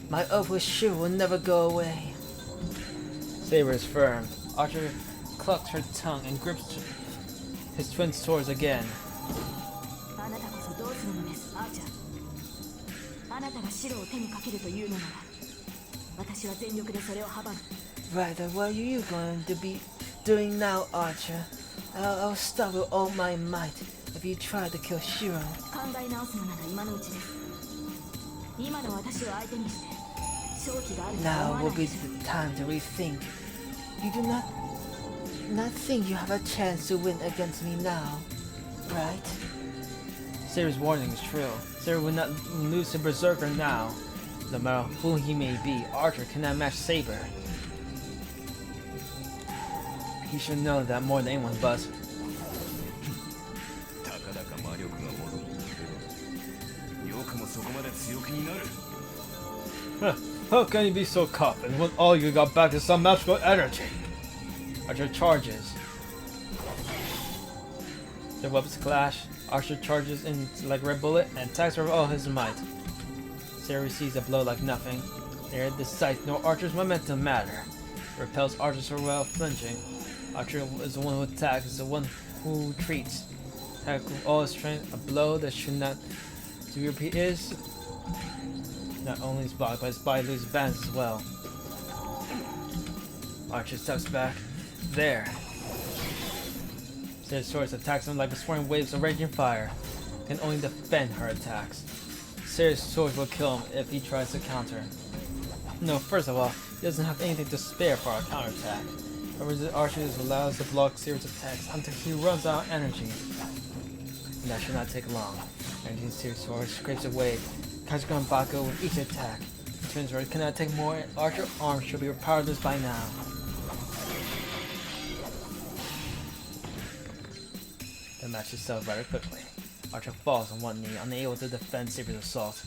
My oath with Shiro will never go away. Saber is firm. Archer clucks her tongue and grips his twin swords again. あなたこそどうするのです、アーチャー。あなたがシローを手にかけるというのなら、私は全力でそれを阻む。 Rather, what are you going to be doing now, Archer? I'll stop with all my might if you try to kill Shiro. 考え直すのなら今のうちです。今の私を相手にして勝機があるとは Now 思わ will ない be でしょ。 the time to rethink. You do not think you have a chance to win against me now, right? Saber's warning is true. Saber will not lose to Berserker now. No matter who he may be, Archer cannot match Saber. He should know that more than anyone, Buzz. たかだか魔力が戻ったけどよくもそこまで強気になる。 How can you be so confident when all you got back is some magical energy? Archer charges. Their weapons clash. Archer charges in like Red Bullet and attacks her with all his might. Sarah receives a blow like nothing. Neither the sight nor Archer's momentum matter. Repels Archer's without flinching. Archer is the one who attacks, is the one who retreats. Attack with all his strength, a blow that should not to repeat is not only his body, but his body loses balance as well. Archer steps back. There. Sarah's sword attacks him like swirling waves of raging fire. Can only defend her attacks. Sarah's sword will kill him if he tries to counter. No, first of all, he doesn't have anything to spare for a counterattack. However, the Archer is allowed to block Sarah's attacks until he runs out of energy. And that should not take long. Energy in Sarah's sword scrapes away. Kazuka Baku with each attack. The twin sword cannot take more. Archer arms should be powerless by now. The match is settled very quickly. Archer falls on one knee, unable to defend Saber's assault.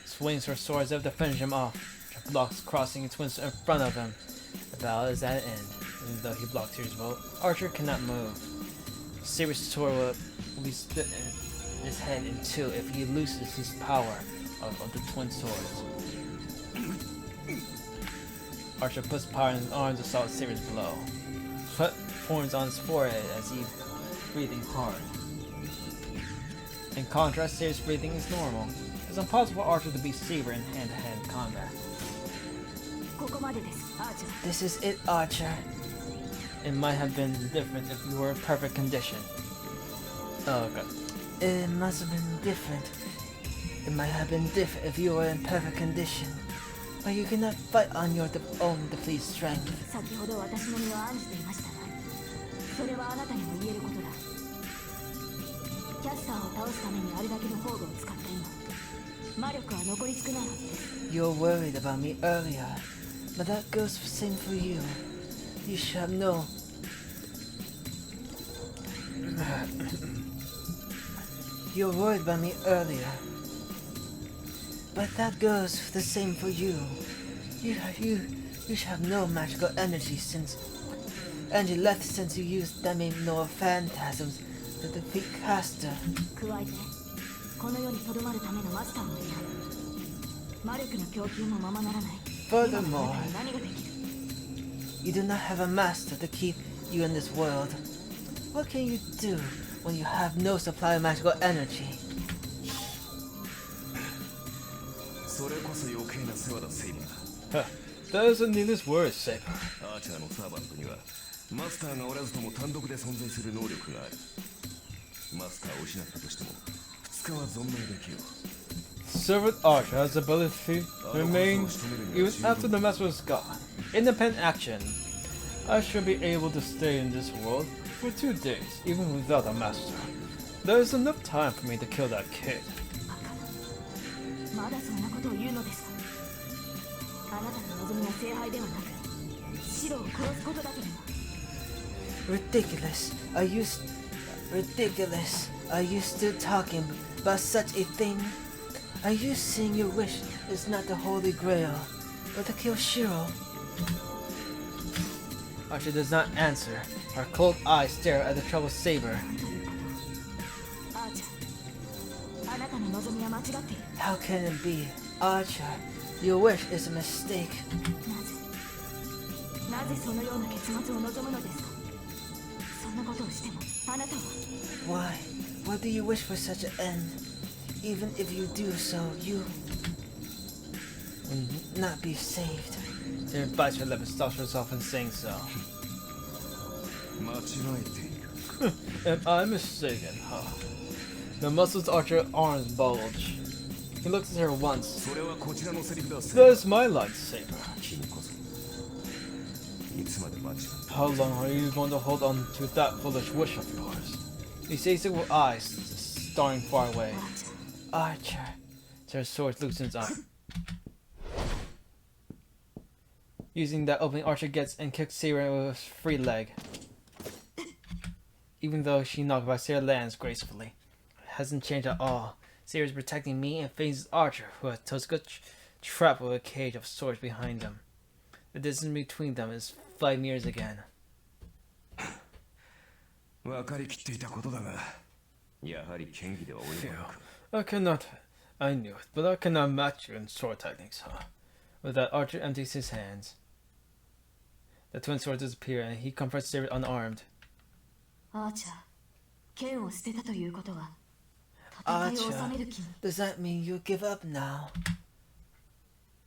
Swings her sword as if to finish him off. Archer blocks, crossing twins in front of him. The battle is at an end. Even though he blocked Saber's vote, Archer cannot move. Saber's sword will be split in his head in two if he loses his power of the twin swords. Archer puts power in his arms to stop Saber's blow. Sweat forms on his forehead as he breathing hard. In contrast, Saber's breathing is normal. It's impossible for Archer to beat Saber in hand-to-hand combat. ここまでです、アーチャー。 This is it, Archer. It might have been different if you were in perfect condition. Oh god. It must have been different. It might have been different if you were in perfect condition. But you cannot fight on your own depleted strength. 先ほど私の身を案じていましたが、それはあなたにも言えることだ。キャスターを倒すためにあれだけの宝具を使った今、魔力は残り少ないはずです。 You were worried about me earlier, but that goes the same for you. You should have known. You were worried about me earlier, but that goes the same for you. You should have no magical energy left since you used that made no phantasms to defeat Caster. 加えて、この世にとどまるためのマスターもいない。魔力の供給もままならない。 Furthermore, 今のあなたに何ができる？ you do not have a master to keep you in this world. What can you do when you have no supply of magical energy? それこそ余計な世話だ、セイバー。 Huh. That is a needless word, Saber. アーチャーのサーバントにはマスターがおらずとも単独で存在する能力がある。マスターを失ったとしても2日は存命できよう。 Servant Archer has the ability to remain even after the master is gone. Independent action. I should be able to stay in this world for 2 days, even without a master. There is enough time for me to kill that kid. まだそんなことを言うのですか？あなたの望みは聖杯ではなく、シロを殺すことだとでも。 Ridiculous. Ridiculous. Are you still talking about such a thing? Are you saying your wish is not the Holy Grail, but to kill Shiro? Archer does not answer. Her cold eyes stare at the troubled Saber. アーチャー、あなたの望違っている。 How can it be? Archer, your wish is a mistake. なぜそのような結末を望むのですか。そんなことをしてもあなたは Why? Why do you wish for such an end? Even if you do so, you will not be saved. Sarah bites her lip and stops herself from saying so. 間違えている。 Am I mistaken? Huh. The muscles of Archer's arms bulge. He looks at her once. それはこちらのセリフだ。 That's my lightsaber. 君こそいつまで待ちか。 How long are you going to hold on to that foolish wish of yours? He says it with eyes staring far away. アーチャー Archer. Sarah's sword loosens up. Using that opening, Archer gets and kicks Sarah with his free leg. Even though she knocked back, Sarah lands gracefully. It hasn't changed at all. Sarah is protecting me and faces Archer, who has Tosuka trapped with a cage of swords behind him. The distance between them is 5 meters again. 分かりきっていたことだが、やはり剣技では及ばなく。 I knew it, but I cannot match you in sword techniques, huh? With that, Archer empties his hands. The twin swords disappear and he confronts Sarah unarmed. アーチャー剣を捨てたということは戦いを収める気に。 Does that mean you give up now?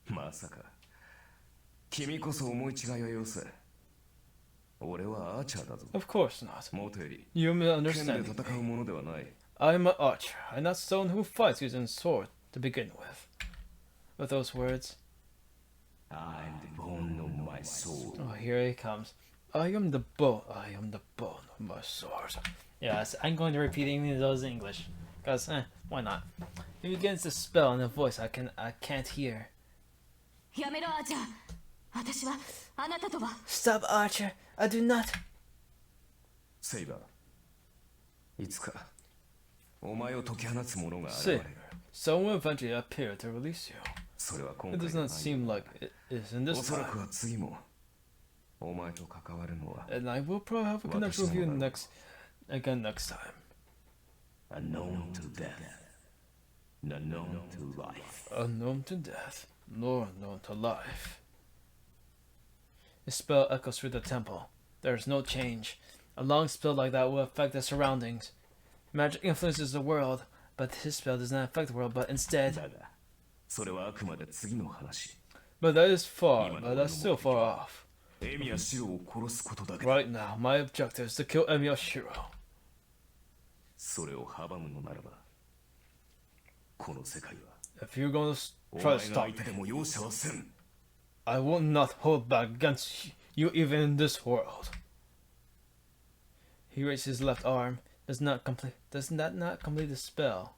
まさか君こそ思い違いはよせ。俺はアーチャーだぞ。 Of course not. もとより You 剣で misunderstand. 戦うものではない。 I'm an archer. I'm not someone who fights using sword to begin with. With those words, I'm the bone of my soul. oh, here he comes. I am the bone of my sword. Yes, I'm going to repeat even those in English. Cause, why not? He begins to spell in a voice I can't hear. やめろアーチャー。私はあなたとは。 Stop, Archer. I do not. セイバー、いつかお前を解き放つ者が現れ See, る。 someone will eventually appear to release you. それは今 It 回 does では not ない。 seem like it is in お this そら time. くは次もお前と関わるのは And I will probably have a connection with you next time. unknown to death, unknown to life. Unknown to death, nor known to life. His spell echoes through the temple. There is no change. A long spell like that will affect the surroundings. Magic influences the world, but his spell does not affect the world, but instead. だがそれはあくまで次の話。 But that is far, but that's still far off. エミヤシロを殺すことだけ。 Right now, my objective is to kill Emi Oshiro. それを阻むのならば、この世界は If you're going to お try 前 to が stop 相 me, 手でも容赦はせん。 I will not hold back against you even in this world. He raises his left arm. Does that not complete the spell?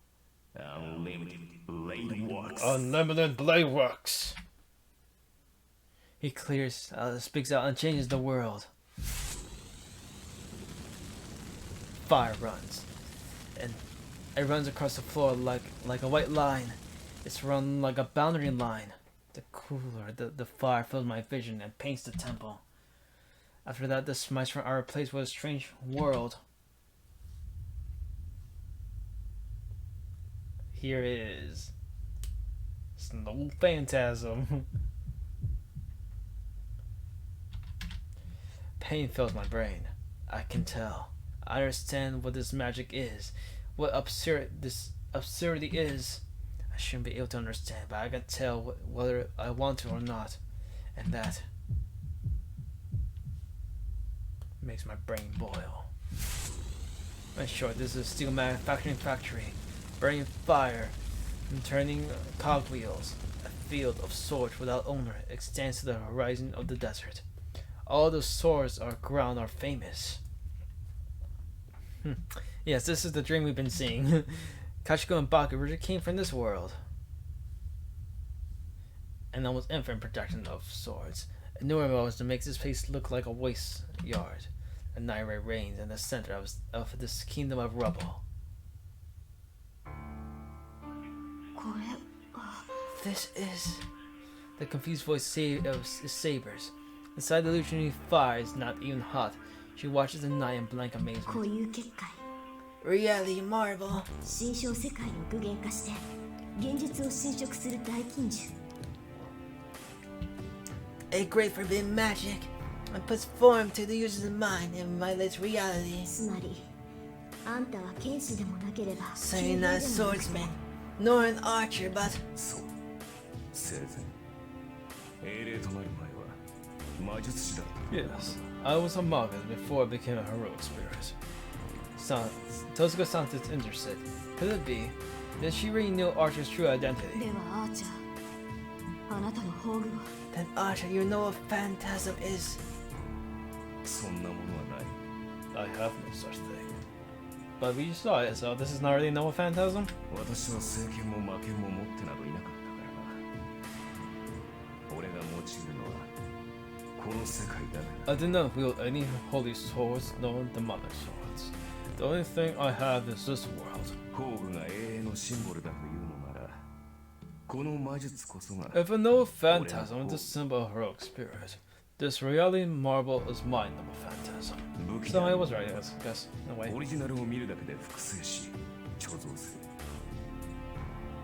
Unlimited blade works. Unlimited blade works. He speaks out and changes the world. Fire runs, and it runs across the floor like a white line. It's run like a boundary line. The cooler the fire fills my vision and paints the temple. After that, the smites from our place with a strange world. Here is Snow Phantasm. Pain fills my brain. I can tell. I understand what this magic is, what this absurdity is. I shouldn't be able to understand, but I can tell whether I want to or not, and that makes my brain boil. In short, this is a steel manufacturing factory, burning fire and turning cogwheels. A field of swords without owner extends to the horizon of the desert. All the swords are famous. Yes, this is the dream we've been seeing. Kachiko and Baku really came from this world. An almost infinite projection of swords. A newer mode to make this place look like a waste yard. A night ray reigns in the center of this kingdom of rubble. これは This is. The confused voice sabers. Inside the illusionary fire is not even hot. She watches the night in blank 固 amazement. 有結界 Reality marvel. 心象世界を具現化して現実を侵食する大禁獣。 A great forbidden magic and puts form to the user's mind and violates reality. つまりあんたは剣士でもなければ So you're not a swordsman, nor an archer, but そう生前英霊となる前は魔術師だった Yes, I was a magus before I became a heroic spirit. Tozuka Santa's interested. Could it be? Did she really know Archer's true で identity? はアーチャーあなたの宝具は then Archer, you know what phantasm is. そんなものはない I have no such thing. But we saw it, so this is not really no phantasm? 私は政権も魔剣も持ってなどいなかったからな俺が用いるのはこの世界だけ I did not wield any holy swords, nor demonic swords. The only thing I have is this world. 宝具が永遠のシンボルだというのならこの魔術こそが If I know phantasm is the symbol of heroic spirit, this reality marble is my noble phantasm. 武器 So だ I was right, I guess, in a way. オリジナルを見るだけで複製し貯蔵する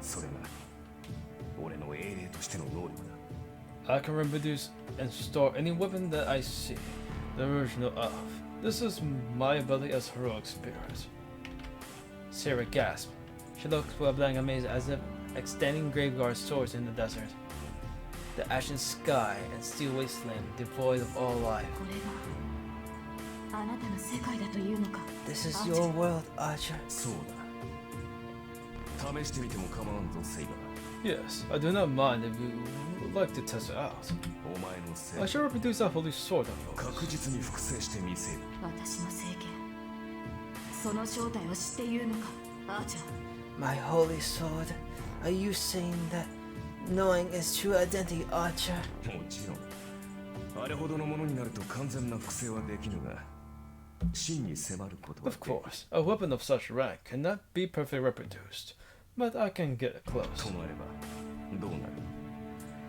それが俺の英霊としての能力だ I can reproduce and store any weapon that I see, the original of. This is my ability as heroic spirit. Sarah gasped. She looked blank amazed as if extending graveyard swords in the desert. The ashen sky and steel wasteland devoid of all life. これがあなたの世界だというのか This is アーチ your ャー world, Archer. そうだ試してみても構わんぞセイバー Yes, I do not mind if you would like to test it out. お前のせい I shall reproduce that holy sword of yours. 確実に複製してみせる私の政権その正体を知って言うのかアーチャー My holy sword. Are you saying that knowing is true identity, Archer? もちろんあれほどのものになると完全な複製はできぬが真に迫ることは Of course, a weapon of such rank cannot be perfectly reproduced, but I can get it close. となればどうなる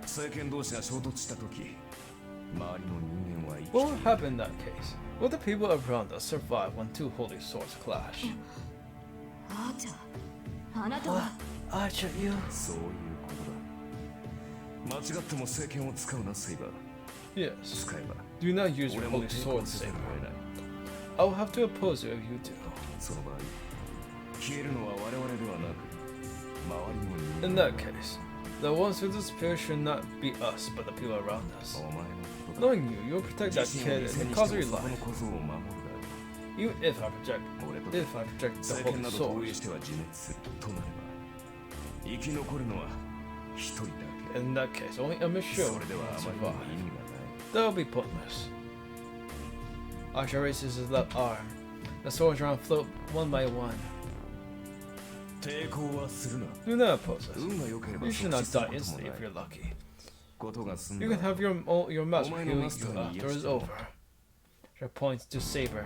政権同士が衝突した時周りの人間は生き What would happen in that case? Will the people around us survive when two holy swords clash? アーチャーあなたは What? Archer, you. そういうことだ間違っても政権を使うなセイバー Yes. 使えば Do not use your 俺も holy 抵抗 swords せざる anymore. を得ない I will have to oppose you if you do. その場合消えるのは我々ではなく周り In の人間 that case, the ones who disappear should not be us, but the people around us. お前のことだ Knowing you will protect that 自身を kid 犠牲 and に the して cause of も your そこの life. 小僧を守るだ Even if I project 俺と the holy 政権など投 sword. 影しては自滅するとなれば生き残るのは一人だけ In that case, only a そ mature れでは will あまりにも survive. 意味がない That will be pointless. Archer raises his left arm. The swords around float one by one. 抵抗はするな Do not oppose us. 運が良ければ You should 即 not 死する die ことも instantly ない if you're lucky. ことが済ん You だ can have your master Oh, my heal you master, after yes. it's over. She points to Saber.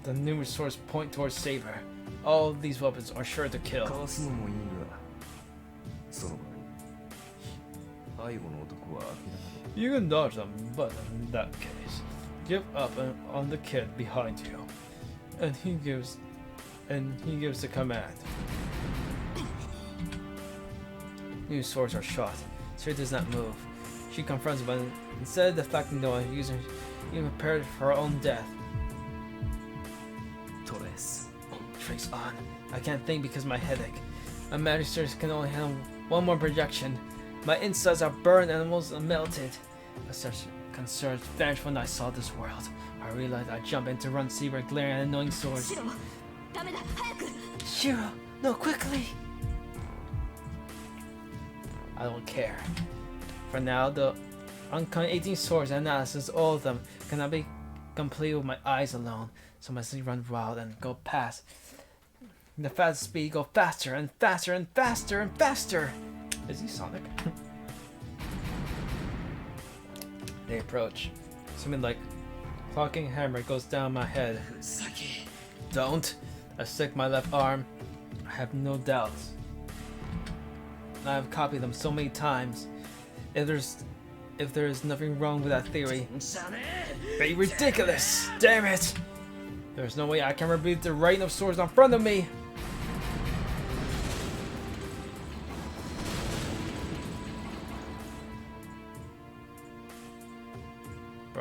The numerous swords point towards Saber. All of these weapons are sure to か kill. わすのもいいがその場合背後の男は諦め You can dodge them, but in that case, give up on the kid behind you, and he gives the command. New swords are shot. Sarah does not move. She confronts him, but instead of deflecting the one user, even prepared for her own death. トレース Shrieks on. I can't think because of my headache. My magisters can only handle one more projection. My insides are burned and almost melted. But such concerns vanished when I saw this world. I realized I jumped in to run Saber, glaring at annoying swords. シロダメだ早く Shiro, no, quickly. I don't care. For now, the uncounted 18 swords and analysis, all of them, cannot be complete with my eyes alone. So I must run wild and go past. The fast speed, go faster and faster and faster and faster. Is he Sonic? They approach. Something like clocking hammer goes down my head. Don't. I stick my left arm. I have no doubts. I have copied them so many times. If there is nothing wrong with that theory, be ridiculous! Damn it! There's no way I can repeat the rain of swords in front of me.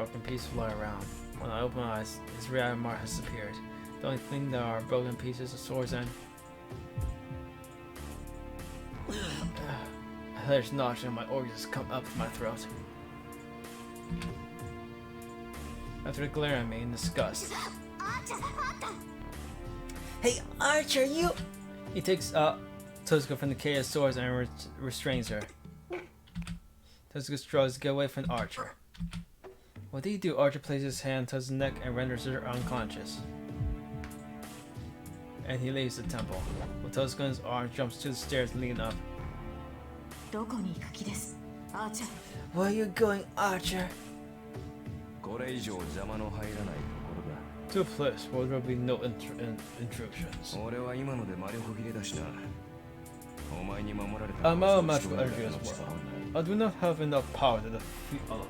broken pieces fly around. When I open my eyes, his reality mark has disappeared. The only thing that are broken pieces of swords and there's nausea and my organs come up to my throat. After glare at me in disgust, Hey, Archer, you. he takes Totsuka from the cage of swords and restrains her. Totsuka struggles to get away from Archer. What do you do? Archer places his hand to his neck and renders her unconscious. And he leaves the temple. With Totsuka in his arms, jumps to the stairs leading up. どこに行く気ですアーチャー Where are you going, Archer? これ以上邪魔の入らないところだ。 To a place where there will be no intrusions. 俺は今ので魔力切れだしな。お前に守られた I'm out of magical energy as well. I do not have enough power to defeat all of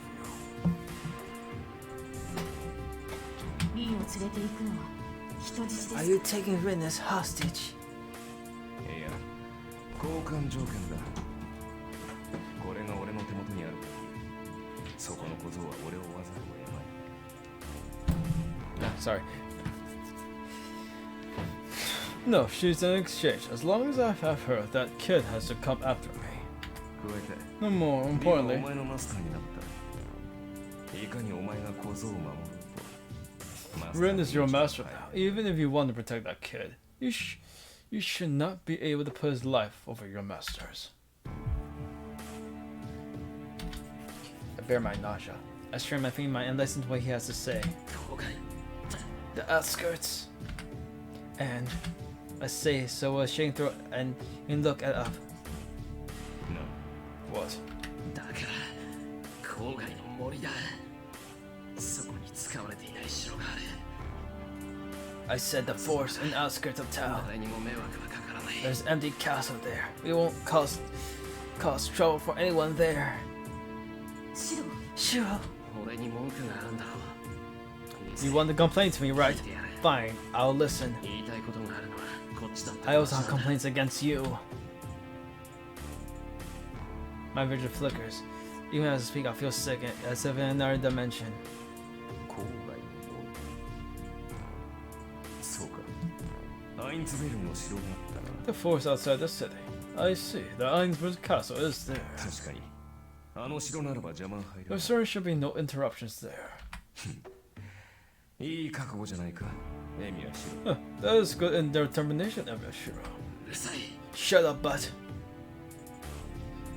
you. リンを連れて行くのは人質で Are す you taking Rin as hostage? いや、交換条件だ。これが俺の手元にある。そこの小僧は俺をわざとやまい。 Ah, sorry. No, she's an exchange. As long as I have her, that kid has to come after me. 加えて、 No more リンはお importantly, 前のマスターになった。いかにお前が小僧を守ると。マスター Rin is your master now. Even if you want to protect that kid, you should not be able to put his life over your master's. I bear my nausea. I strain my finger and listen to what he has to say. 後悔 The outskirts. And I say so with a shaking throat and you look at up. な What? だから郊外の森だそこに使われていない城がある I said the forest in the outskirts of town. 誰にも迷惑はかからない There's an empty castle there. We won't cause trouble for anyone there. シロ Shiro, 俺に文句があるんだろう You want to complain to me, right? 聞いてやれ Fine, I'll listen. 言いたいことがあるのはこっちだって I also have 話なんだ complaints against you. My vision flickers. Even as I speak, I feel sick, as if in another dimension. 郊外の森。そうか。アインツベルの城があったな。 The forest outside the city. I see. The Einsberg Castle is there. 確かに。あの城ならば邪魔は入 There る。 certainly should be no interruptions there. いい覚悟じゃないか。エミはしろ。 Huh, that is good in determination, Emishiro. うるさい Shut up, butt.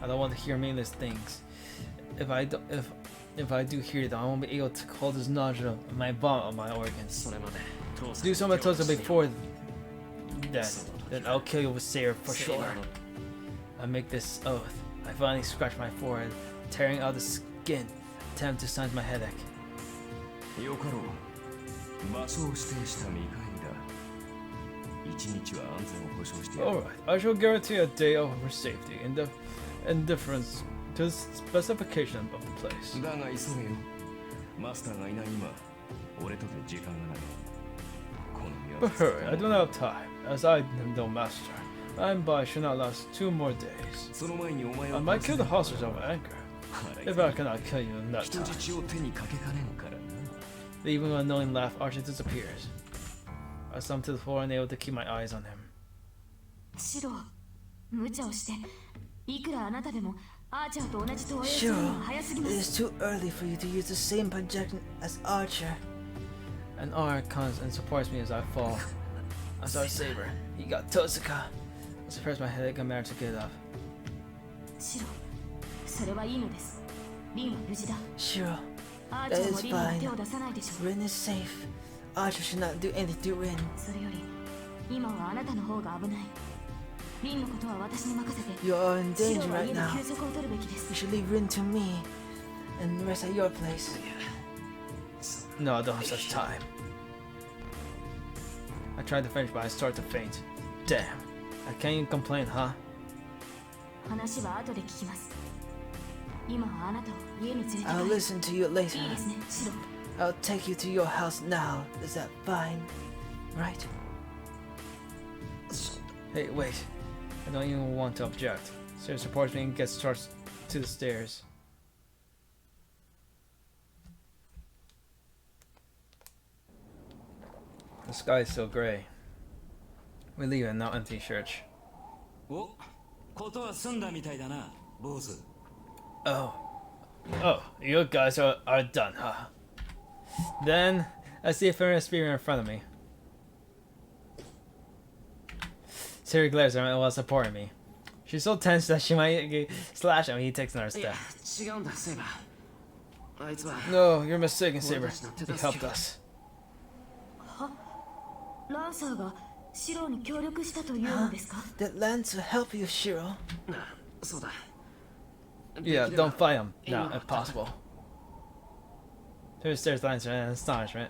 I don't want to hear meaningless things. If I do hear them, I won't be able to hold this nausea in my vomit on my organs. それまで父さん Do に something 協力 to して before that. Then I'll kill you with Sayer for セイ sure. バーの I make this oath. I finally scratch my forehead, tearing out the skin, attempt to silence my headache. よかろう。場所を指定した見返りだ。一日は安全を保証してやる。 Alright, I shall guarantee a day of her safety in difference to the specification of the place. だが急げよ。マスターがいない今、俺とて時間がない。この身 But は hurry, I do not have time, as I am no master. I'm by should not last 2 more days. その前にお前 I を might kill the hostage of anger, 腹 if I cannot kill you in that 人 time. 質を手にかけかねんからな。 Leaving with a knowing laugh, Archie disappears. I slump to the floor, unable to keep my eyes on him. シロ無茶をしていくらあなたでもアーチャーと同じ投影する Shiro, のは早すぎま it す is too early for you to use the same projection as Archer. An arm comes and supports me as I fall. I saw Saber. He got Totsuka. I suppressed my headache and managed to get it up. シロそれはいいのですリンは無事だ Shiro, アーチャーもリンに手を出さないでしょう Rin is safe. Archer should not do anything to Rin. それより今はあなたの方が危ないリンのことは私に任せて You are in シ danger ロは right 家で now. 休息を取るべきで You す should leave Rin to me and rest at your place. No, I don't have such time. I tried to finish, but I start to faint. Damn. I can't even complain, huh? 話は後で聞きます今はあなたを家に連れて帰 I'll る listen to you later. いいですねシロ I'll take you to your house now. Is that fine? Right? Hey, wait. I don't even want to object. Sarah supports me and gets charged to the stairs. The sky is still gray. We leave a now empty church. お、ことは済んだみたいだな、坊主。 Oh. Oh, you guys are done, huh? Then, I see a familiar spear in front of me. Siri glares at me while supporting me. She's so tense that she might slash him when he takes another いや step. 違うんだセイバー。あいつは No, you're mistaken, Saber. He helped us. ランサーがシロに協力したというのですか？ Did Lancer help you, Shiro? なそうだ。 Yeah, don't fight him. No, impossible. Sarah stares Lancer in astonishment.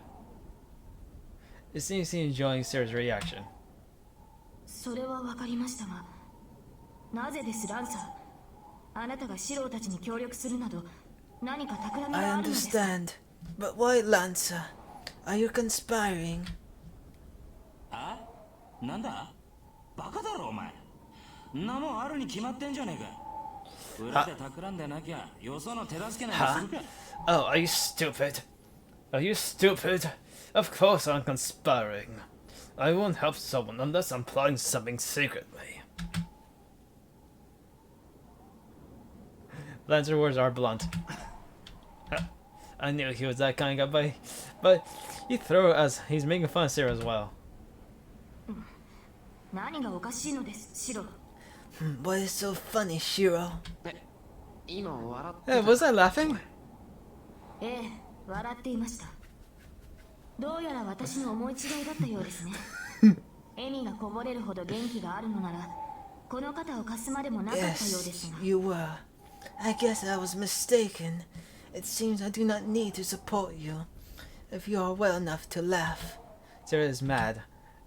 It seems he's enjoying Sarah's reaction. それはわかりましたが、なぜですランサー？あなたがシロたちに協力するなど何か企み I があるのですか？ understand. But why Lancer? Are you conspiring? あ？なんだ？バカだろお前。んなもんあるに決まってんじゃねえか。裏で企んでなきゃよその手助けなんてするか。 Oh, are you stupid? Are you stupid? Of course I'm conspiring. I won't help someone unless I'm plotting something secretly. Lancer's words are blunt. I knew he was that kind of guy, but he threw it as he's making fun of Sarah as well. 何がおかしいのですシロ？ What is so funny, Shiro? 今笑って Hey, was I laughing? ええ、笑っていました。どうやら私の思い違いだったようですね。笑みがこぼれるほど元気があるのなら、この肩を貸すまでもなかったようで Yes, すが。 you were. I guess I was mistaken. It seems I do not need to support you if you are well enough to laugh. Sarah is mad.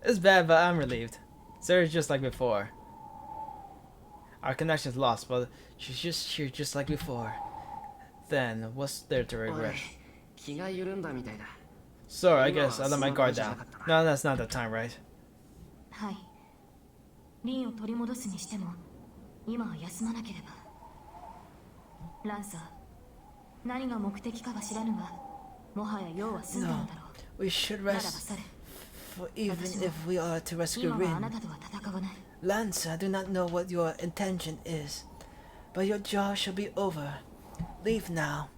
It's bad, but I'm relieved. Sarah's just like before. Our connection's lost, but she's just like before. Then, what's there to おい regret? 気が緩んだみたいだ。 Sorry, I guess I let my guard down. No, that's not the time, right? はい。リンを取り戻すにしても、今は休まなければ。ランサー、何が目的かは知らぬが、もはや用は済んだのだろう。 We should ならば rest, され、 for even if we are to rescue 今はあな Rin. たとは戦わない。 Lancer, I do not know what your intention is, but your jaw shall be over. Leave now.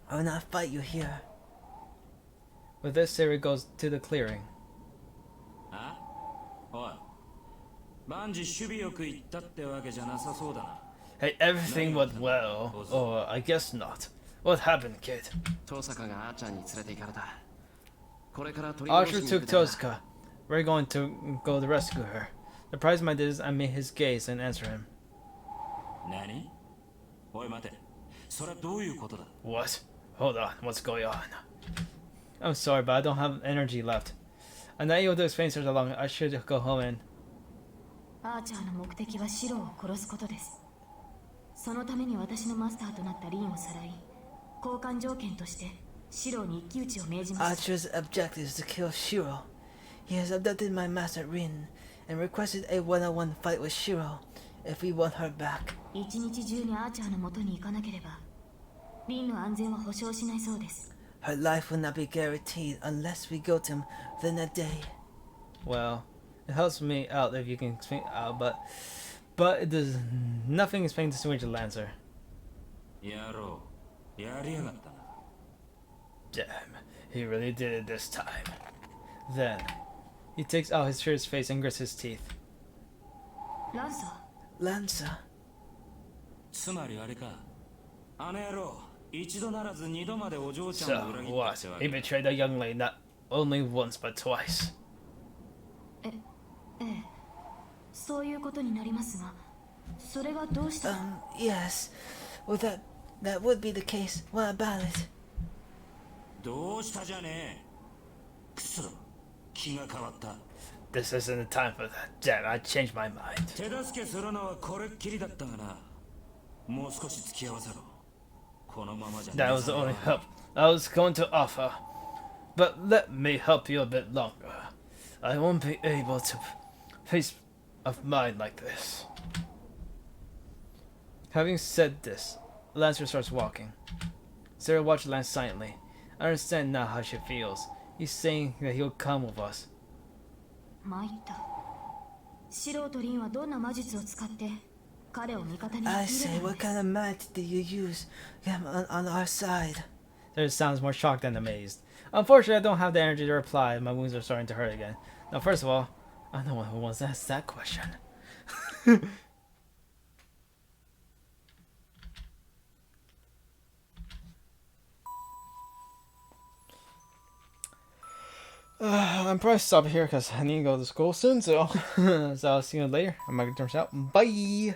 I will not fight you here. With this, Sarah goes to the clearing. あ？おい。万事守備よく行ったってわけじゃなさそうだな。 Hey, everything went well, or I guess not. What happened, kid? トサカがあーちゃんに連れて行かれた。これから取り戻し Archer に行 took くだけだ。 Tosca. We're going to go to rescue her. Surprised by this, I made his gaze and answer him. 何？おい待て。それはどういうことだ？ What? Hold on, what's going on? I'm sorry, but I don't have energy left. I'm not able to explain such a long. I should go home and. アーチャーの目的はシロを殺すことです。そのために私のマスターとなったリンをさらい、交換条件としてシロに一騎打ちを命じました。 Archer's objective is to kill Shiro. He has abducted my master Rin and requested a one-on-one fight with Shiro if we want her back. 一日中にアーチャーの元に行かなければ、リンの安全は保証しないそうです。 Her life will not be guaranteed unless we go to him within a day. Well, it helps me out if you can explain out, but it does nothing explain distinguish the Lancer. やろう。やりやがったな。 Damn, he really did it this time. Then, he takes out his fierce face and grits his teeth. ランサ Lancer, つまりあれか。あの野郎、一度ならず二度までお嬢ちゃ So んを裏切った what? ってわ He け。 betrayed a young lady not only once but twice. ー。ええ、そういうことになりますが、それがどうした？ yes. Well, that would be the case. What about it? どうしたじゃねえ。くそ、気が変わった。 This isn't the time for that. Damn, I changed my mind. 手助けするのはこれっきりだったがな。もう少し付き合わせろ。このままじゃ That was the only help I was going to offer. But let me help you a bit longer. I won't be able to face of mine like this. Having said this, Lancer starts walking. Sarah watches Lance silently. I understand now how she feels. He's saying that he'll come with us. 参った。素人リンはどんな魔術を使って彼を味方に I 引き入 say, れるの what です kind of might did you use? Get on our side. There sounds more shocked than amazed. Unfortunately, I don't have the energy to reply. My wounds are starting to hurt again. Now, first of all, I'm the one who wants to ask that question. I'm probably stop here because I need to go to school soon. So, so I'll see you later. I'm gonna turn out. Bye.